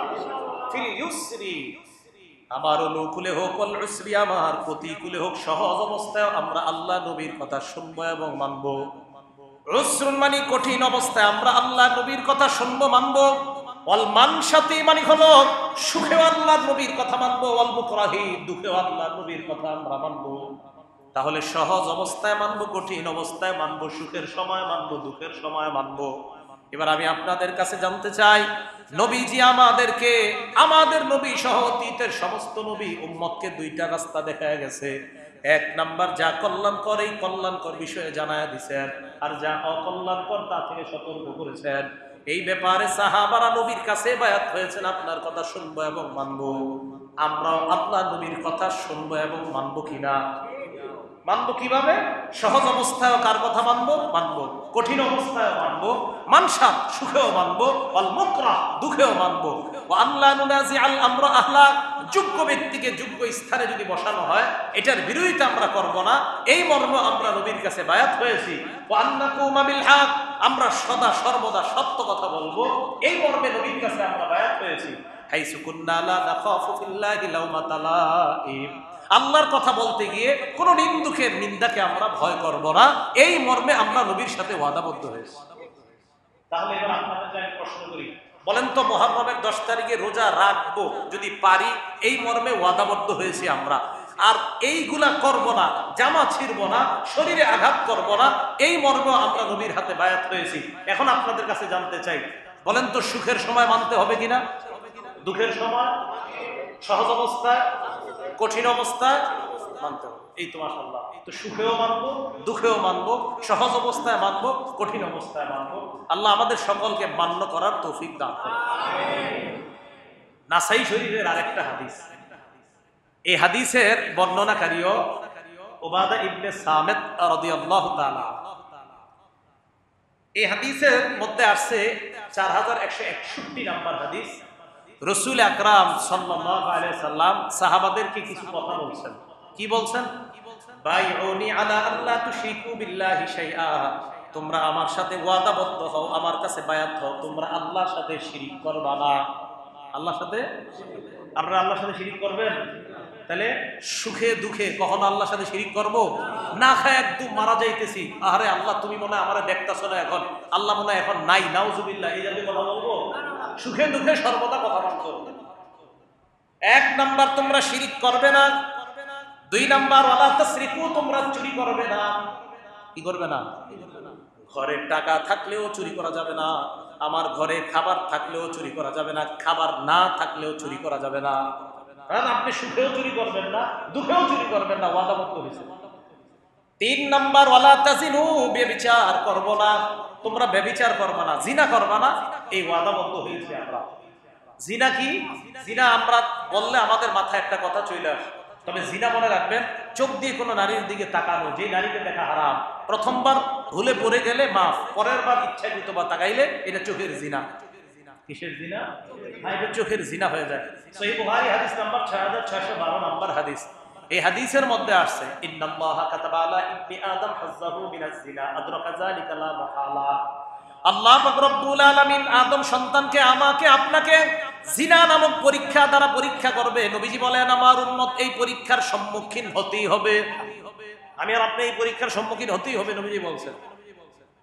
ফিল ইউসরি, আমার অনুকূলে হোক, ওয়াল উসরি আমার প্রতিকূলে হোক, সহজ অবস্থায় আমরা আল্লাহ নবীর কথা শুনবো এবং মানবো। উসরুন মানে কঠিন অবস্থায় আমরা আল্লাহ নবীর কথা শুনবো মানবো। ওয়াল মানশাতি মানে হলো সুখে আল্লাহ নবীর কথা মানবো। ওয়াল মুকরাহি দুঃখে আল্লাহ নবীর কথা আমরা মানবো। তাহলে সহজ অবস্থায় মানবো, কঠিন অবস্থায় মানবো, সুখের সময় মানবো, দুঃখের সময় মানবো। এবার আমি আপনাদের কাছে জানতে চাই, নবীজি আমাদেরকে, আমাদের নবী সহ অতীতের সমস্ত নবী উম্মতকে 2টা রাস্তা দেখায় গেছে। 1 নাম্বার, যা কল্যাণকর এই কল্যাণকর বিষয়ে জানায়া দিয়েছেন, আর যা অকল্যাণকর তা থেকে সতর্ক করেছেন। এই ব্যাপারে সাহাবারা নবীর কাছে বায়াত হয়েছেন, আপনার কথা শুনবো এবং মানবো। আমরাও আপনার নবীর কথা শুনবো এবং মানবো কিনা? মানবো কিভাবে? সহজ অবস্থায় কার কথা মানবো? মানবো। কঠিন অবস্থায় মানবো। মানশাত সুখেও মানবো, ওয়াল মুকরাহ দুঃখেও মানবো। ওয়া আল্লা নুনাজি আল আমরা আহলা, যোগ্য ব্যক্তিকে যোগ্য স্থানে যদি বসানো হয় এটার বিরোধিতা আমরা করব না, এই মর্মে আমরা নবীর কাছে বায়াত হয়েছি। ওয়া আন্নাকুমা বিল হক, আমরা সদা সর্বদা সত্য কথা বলবো, এই মর্মে নবীর কাছে আমরা বায়াত হয়েছি। হাইসু কুন্না লা নাখাফু ফিল্লাহি লাউমাতা লাইম, আল্লাহর কথা বলতে গিয়ে কোন নিন্দুকের নিন্দাকে আমরা ভয় করব না, এই মর্মে আমরা নবীর সাথে ওয়াদাবদ্ধ হয়েছি। তাহলে এবার আপনাদের আমি প্রশ্ন করি, বলেন তো মুহররমের 10 তারিখে রোজা রাখবো যদি পারি, এই মর্মে ওয়াদাবদ্ধ হয়েছি আমরা, আর এইগুলা করব না, জামা ছিড়ব না, শরীরে আঘাত করব না, এই মর্মে আমরা নবীর হাতে বায়াত হয়েছি। এখন আপনাদের কাছে জানতে চাই, বলেন তো সুখের সময় মানতে হবে কিনা? দুঃখের সময়, সহজ অবস্থায়, কঠিন অবস্থায় মানতে হবে। এই তো মাশাআল্লাহ, তো সুখেও মানবো, দুঃখেও মানবো, সহজ অবস্থায় মানবো, কঠিন অবস্থায় মানবো। আল্লাহ আমাদের সকলকে মান্য করার তৌফিক দান করুন। নাসাই শরীফের আরেকটা হাদিস, এই হাদিসের বর্ণনাকারীও উবাদা ইবনে সামিত রাদিয়াল্লাহু তাআলা। এই হাদিসের মধ্যে আসছে 4161 নাম্বার হাদিস। রাসূল আকরাম সাল্লাল্লাহু আলাইহি সাল্লাম সাহাবাদেরকে কিছু কথা বলছেন। কি বলছেন? বাইউনি আলা আল্লা তুশরিকু বিল্লাহি শাইআ তোমরা আমার সাথে ওয়াদাবদ্ধ হও, আমার কাছে বায়াত হও, তোমরা আল্লাহর সাথে শিরিক করবা না। আল্লাহর সাথে, আপনারা আল্লাহর সাথে শিরিক করবেন? তাহলে সুখে দুঃখে কখনো আল্লাহর সাথে শিরিক করব না? খায় একদম মারা যাইতেছি, আরে আল্লাহ তুমি মনে হয় আমারে দেখতাছো না এখন, আল্লাহ মনে হয় এখন নাই, নাউজুবিল্লাহ, এই জাতীয় কথা বলবো? সুখে দুঃখে সর্বদা কথা বলতে হবে। এক নাম্বার, তোমরা শিরিক করবে না। দুই নাম্বার, ওয়ালা তাসরিকু, তোমরা চুরি করবে না। কি করবে না? ঘরে টাকা থাকলেও চুরি করা যাবে না, আমার ঘরে খাবার থাকলেও চুরি করা যাবে না, খাবার না থাকলেও চুরি করা যাবে না। কারণ আপনি সুখেও চুরি করবেন না, দুঃখেও চুরি করবেন না, ওয়াদাবদ্ধ হয়েছে। তিন নাম্বার, ওয়ালা তাজিনু, ব্যভিচার করবো না, তোমরা ব্যভিচার করবে না, জিনা করবে না, এই ওয়াদাবদ্ধ হয়েছে আমরা। জিনা কি? জিনা আমরা বললে আমাদের মাথায় একটা কথা চলে আসে, তবে জিনা মনে রাখবেন, চোখ দিয়ে কোনো নারীর দিকে তাকানো, যে নারীকে দেখা হারাম, প্রথমবার ভুলে পড়ে গেলে মাফ, পরের বার ইচ্ছাকৃত বা তাকাইলে এটা চোখের জিনা। কিসের জিনা? এটা চোখের জিনা হয়ে যায়। সহিহ বুখারী হাদিস নাম্বার 6612 নম্বর হাদিস। এই হাদিসের মধ্যে আসছে, ইন্নাল্লাহা কাতাবা আলা ইবনি আদম হাজ্জাহু মিনাজ জিনা আদরাকা যালিকা লা মাহালা। আল্লাহ পাক রব্বুল আলামিন আদম সন্তানকে, আমাকে, আপনাকে জিনা নামক পরীক্ষা দ্বারা পরীক্ষা করবে। নবীজি বলেন, আমার উম্মত এই পরীক্ষার সম্মুখীন হতেই হবে। আমি আর আপনি এই পরীক্ষার সম্মুখীন হতেই হবে, নবীজি বলছেন।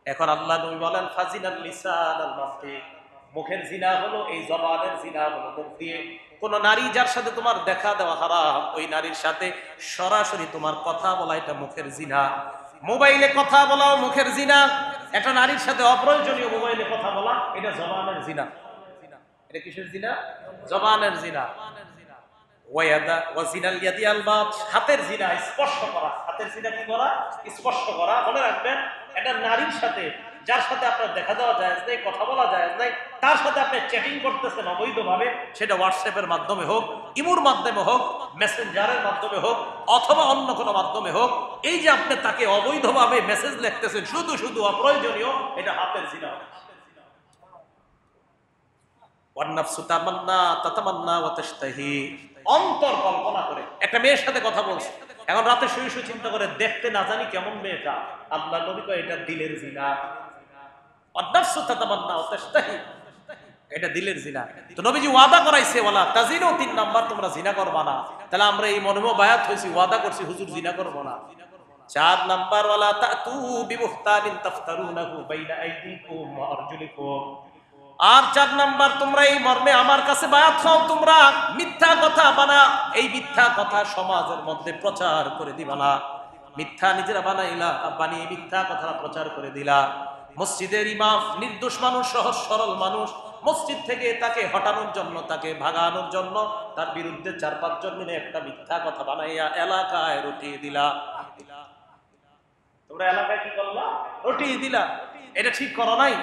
এখন আল্লাহ নবী বলেন, ফাজিনাল লিসান আল মাফতিক, মুখের জিনা হলো এই জবানের জিনা হলো মুখ দিয়ে। কোন নারী যার সাথে তোমার দেখা দেওয়া হারাম, ওই নারীর সাথে সরাসরি তোমার কথা বলা, এটা মুখের জিনা। মোবাইলে কথা বলাও মুখের জিনা। একটা নারীর সাথে অপ্রয়োজনীয় মোবাইলে কথা বলা, এটা জবানের জিনা। এটা কিসের জিনা? জবানের জিনা। হাতের জিনা, স্পর্শ করা। হাতের জিনা কি করা? স্পর্শ করা। মনে রাখবেন, একটা নারীর সাথে, যার সাথে আপনার দেখা দেওয়া যায় নাই, কথা বলা যায় নাই, তার সাথে আপনি চ্যাটিং করতেছেন অবৈধভাবে, সেটা হোয়াটসঅ্যাপের মাধ্যমে হোক, ইমোর মাধ্যমে হোক, মেসেঞ্জারের মাধ্যমে হোক, অথবা অন্য কোনো মাধ্যমে হোক, এই যে আপনি তাকে অবৈধভাবে মেসেজ লিখতেছেন শুধু শুধু অপ্রয়োজনীয়, এটা হাতের জিনা। অন্তর কল্পনা করে একটা মেয়ের সাথে কথা বলছে, এখন রাতে শুয়ে শুয়ে চিন্তা করে, দেখতে না জানি কেমন মেয়েটা, আল্লাহ নবী কয় এটা দিলের জিনা। এটা দিলের জিনা। তো নবীজি ওয়াদা করাইছে, ওয়ালা তাজিনু, ৩ নাম্বার, তোমরা জিনা করবা না। তাহলে আমরা এই মনে বায়াত হইছি, ওয়াদা করছি হুজুর জিনা করব না। ৪ নাম্বার, ওয়ালা তাতু বিবুহতানিন তাফতারুনাহু বাইনা আইদিকুম ওয়া আরজুলিকুম। আর ৪ নাম্বার, তোমরা এই মর্মে আমার কাছে বায়াত হও, তোমরা মিথ্যা কথা বানা, এই মিথ্যা কথা সমাজের মধ্যে প্রচার করে দিবা না। মিথ্যা নিজেরা বানাইলা, বানিয়ে মিথ্যা কথা প্রচার করে দিলা। মসজিদের ইমাম নির্দোষ মানুষ, সহজ সরল মানুষ, মসজিদ থেকে তাকে হটানোর জন্য, তাকে ভাগানোর জন্য তার বিরুদ্ধে ৪-৫ জন মিলে একটা মিথ্যা কথা বানাইয়া এলাকায় রটিয়ে দিলা। তোমরা এলাকায় কি করলা? রটিয়ে দিলা। এটা ঠিক করো নাই,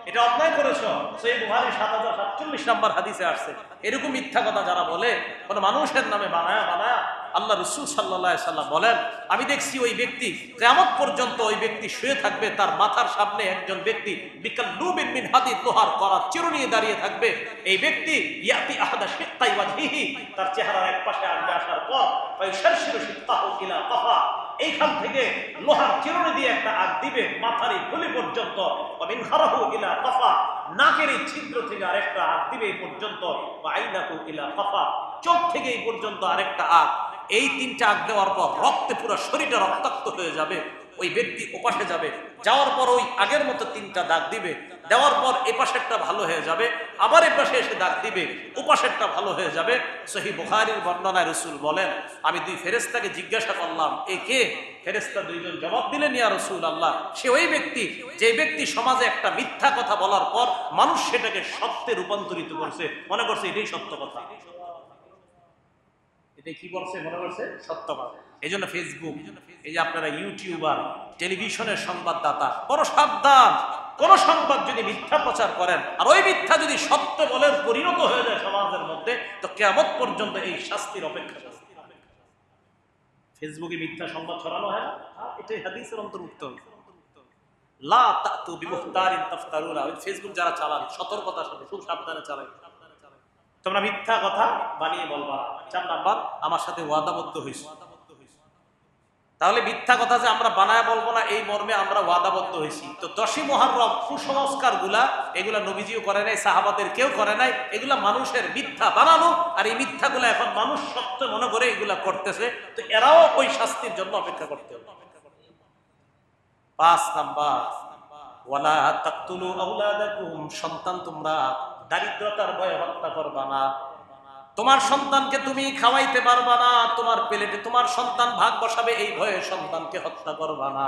এটা অন্যায় করেছো। সহিহ বুখারী ৭০৪৭ নম্বর হাদিসে আসছে, এরকম মিথ্যা কথা যারা বলে কোন মানুষের নামে বানায়া বানায়া, আল্লাহ রাসূল সাল্লাল্লাহু আলাইহি সাল্লাম বলেন, আমি দেখছি ওই ব্যক্তি কিয়ামত পর্যন্ত ওই ব্যক্তি শুয়ে থাকবে, তার মাথার সামনে একজন ব্যক্তি বিকাল্লুবিন মিন হাদিদ, লোহার করা চিরুনি নিয়ে দাঁড়িয়ে থাকবে। এই ব্যক্তি ইয়াতি আহাদা শিক্কাই ওয়াজহিহি, তার চেহারার এক পাশে আসবে, আসার পর ফায়ুশারশিরু শিক্কাহু ইলা কাফা, এইখান থেকে লোহার চিরুনি দিয়ে একটা আগ দিবে মাথার এই খুলি পর্যন্ত, মিন খারাহু ইলা কাফা, নাকের এই ছিদ্র থেকে আরেকটা আগ দিবে এই পর্যন্ত, আইনাহু ইলা কাফা, চোখ থেকে এই পর্যন্ত আরেকটা আগ। এই ৩টা আগ দেওয়ার পর রক্তে পুরো শরীরটা রক্তাক্ত হয়ে যাবে। ওই ব্যক্তি ওপাশে যাবে, যাওয়ার পর ওই আগের মতো ৩টা দাগ দিবে, দেওয়ার পর এপাশেরটা ভালো হয়ে যাবে, আবার এপাশে এসে দাগ দিবে, ওপাশেরটা ভালো হয়ে যাবে। সহিহ বুখারীর বর্ণনায় রাসূল বলেন, আমি 2 ফেরেশতাকে জিজ্ঞাসা করলাম, এ কে? ফেরেশতা 2 জন জবাব দিলেন, ইয়া রাসূলুল্লাহ, সে ওই ব্যক্তি যে ব্যক্তি সমাজে একটা মিথ্যা কথা বলার পর মানুষ সেটাকে সত্যে রূপান্তরিত করছে, মনে করছে এটাই সত্য কথা। এটা কি বলছে? মনে করছে সত্য কথা। এই জন্য ফেসবুক, এই যে আপনারা ইউটিউবার, টেলিভিশনের সংবাদদাতা, বড় সাবধান। কোন সংবাদ যদি মিথ্যা প্রচার করেন আর ওই মিথ্যা যদি সত্য বলের পরিণত হয়ে যায় সমাজের মধ্যে, তো কিয়ামত পর্যন্ত এই শাস্তির অপেক্ষা। ফেসবুকে মিথ্যা সংবাদ ছড়ানো হয় না, এটাই হাদিসের অন্তর্ভুক্ত। লা তাতু বিবুহতানিন তাফতারুনা, ফেসবুক যারা চালান সতর্কতার সাথে খুব সাবধানে চালান, তোমরা মিথ্যা কথা বানিয়ে বলবা। ৪ নাম্বার, আমার সাথে ওয়াদাবদ্ধ হইছো। তাহলে মিথ্যা কথা যে আমরা বানায় বলবো না, এই মর্মে আমরা ওয়াদাবদ্ধ হয়েছি। তো 10ই মুহররম কুসংস্কার গুলা, এগুলা নবীজিও করে নাই, সাহাবাদের কেউ করে নাই, এগুলা মানুষের মিথ্যা বানানো। আর এই মিথ্যাগুলা এখন মানুষ সত্য মনে করে এগুলা করতেছে, তো এরাও ওই শাস্তির জন্য অপেক্ষা করতে হবে। 5 নাম্বার, ওয়ালা তাকতুলু আওলাদাকুম, সন্তান তোমরা দারিদ্রতার ভয়ে হত্যা করবা না। তোমার সন্তানকে তুমি খাওয়াইতে পারবা না, তোমার প্লেটে তোমার সন্তান ভাগ বসাবে এই ভয়ে সন্তানকে হত্যা করবা না।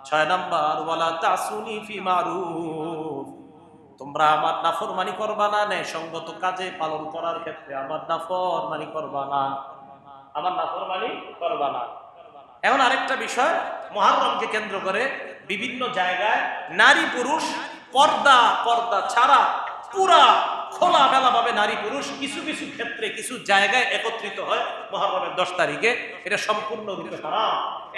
6 নাম্বার, ওয়ালা তাসুনি ফি মারুফ, তোমরা আমার নাফরমানি করবা না, ন্যায়সঙ্গত কাজে পালন করার ক্ষেত্রে আমার নাফরমানি করবা না, আমার নাফরমানি করবা না। এখন আরেকটা বিষয়, মুহররমকে কেন্দ্র করে বিভিন্ন জায়গায় নারী পুরুষ পর্দা ছাড়া পুরা খোলামেলা ভাবে নারী পুরুষ কিছু কিছু ক্ষেত্রে কিছু জায়গায় একত্রিত হয় মুহররমের 10 তারিখে। এটা সম্পূর্ণরূপে হারাম।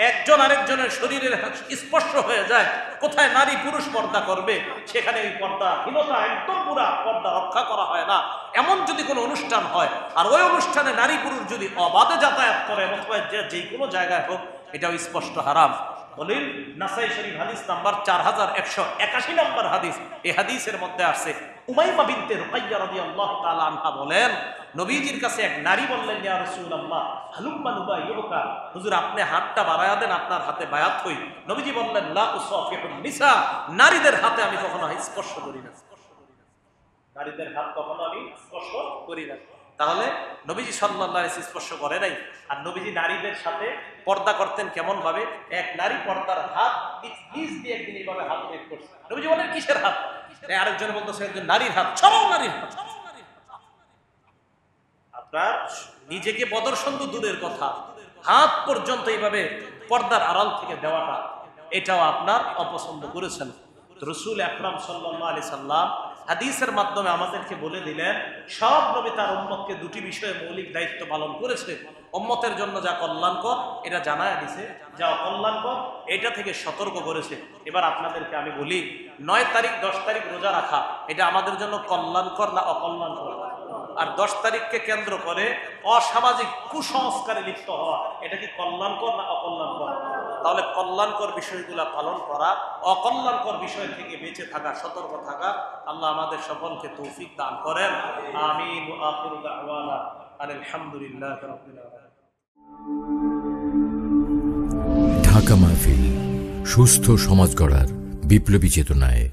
একজন আরেকজনের শরীরের স্পর্শ হয়ে যায়, কোথায় নারী পুরুষ পর্দা করবে সেখানে এই পর্দাহীনতা, একদম পুরা পর্দা রক্ষা করা হয় না। এমন যদি কোনো অনুষ্ঠান হয় আর ওই অনুষ্ঠানে নারী পুরুষ যদি অবাধে যাতায়াত করে অথবা যে কোনো জায়গায় হোক, এটাও স্পষ্ট হারাম। দলিল নাসাই শরীফ হাদিস নাম্বার 4181 নম্বর হাদিস। এই হাদিসের মধ্যে আছে উমাইমা বিনতে রুকাইয়া রাদিয়াল্লাহু তাআলা আনহা বলেন, নবীজির কাছে এক নারী বললেন, ইয়া রাসূলুল্লাহ হালুম্মা নুবাইয়ুকা, হুজুর আপনি হাতটা বাড়ায়া দেন, আপনার হাতে বায়াত হই। নবীজি বললেন, লা উসাফিহুন নিসা, নারীদের হাতে আমি কখনো স্পর্শ করি না, নারীদের হাত কখনো আমি স্পর্শ করি না। তাহলে নবীজি সাল্লাল্লাহু আলাইহি ওয়াসাল্লাম স্পর্শ করে নাই। আর নবীজি নারীদের সাথে পর্দা করতেন কেমন ভাবে? এক নারী পর্দার হাত নিজ দিয়ে একদিন এইভাবে হাত বের করছে। নবীজি বলেন, কিসের হাত? আরেকজন বলতেছে, একজন নারীর হাত, সরল নারীর হাত। আপনার নিজেকে প্রদর্শন তো দূরের কথা, হাত পর্যন্ত এইভাবে পর্দার আড়াল থেকে দেওয়াটা, এটাও আপনার অপছন্দ করেছেন। রাসূল আকরাম সাল্লাল্লাহু আলাইহি সাল্লাম হাদিসের মাধ্যমে আমাদেরকে বলে দিলেন, সব নবী তার উম্মতকে দুটি বিষয়ে মৌলিক দায়িত্ব পালন করেছে। উম্মতের জন্য যা কল্যাণকর এটা জানায় দিছে, যা অকল্যাণকর এটা থেকে সতর্ক করেছে। এবার আপনাদেরকে আমি বলি, 9 তারিখ 10 তারিখ রোজা রাখা এটা আমাদের জন্য কল্যাণকর না অকল্যাণকর? আর 10 তারিখকে কেন্দ্র করে অসামাজিক কুসংস্কারে লিপ্ত হওয়া এটা কি কল্যাণকর না অকল্যাণকর? তাহলে কল্যাণকর বিষয়গুলা পালন করা, অকল্যাণকর বিষয় থেকে বেঁচে থাকা, সতর্ক থাকা, আল্লাহ আমাদের সকলকে তৌফিক দান করেন। আমিন। ওয়া আখিরু দাওয়ানা আলহামদুলিল্লাহি রাব্বিল আলামিন। ঢাকা মাহফিল, সুস্থ সমাজ গড়ার বিপ্লবী চেতনায়।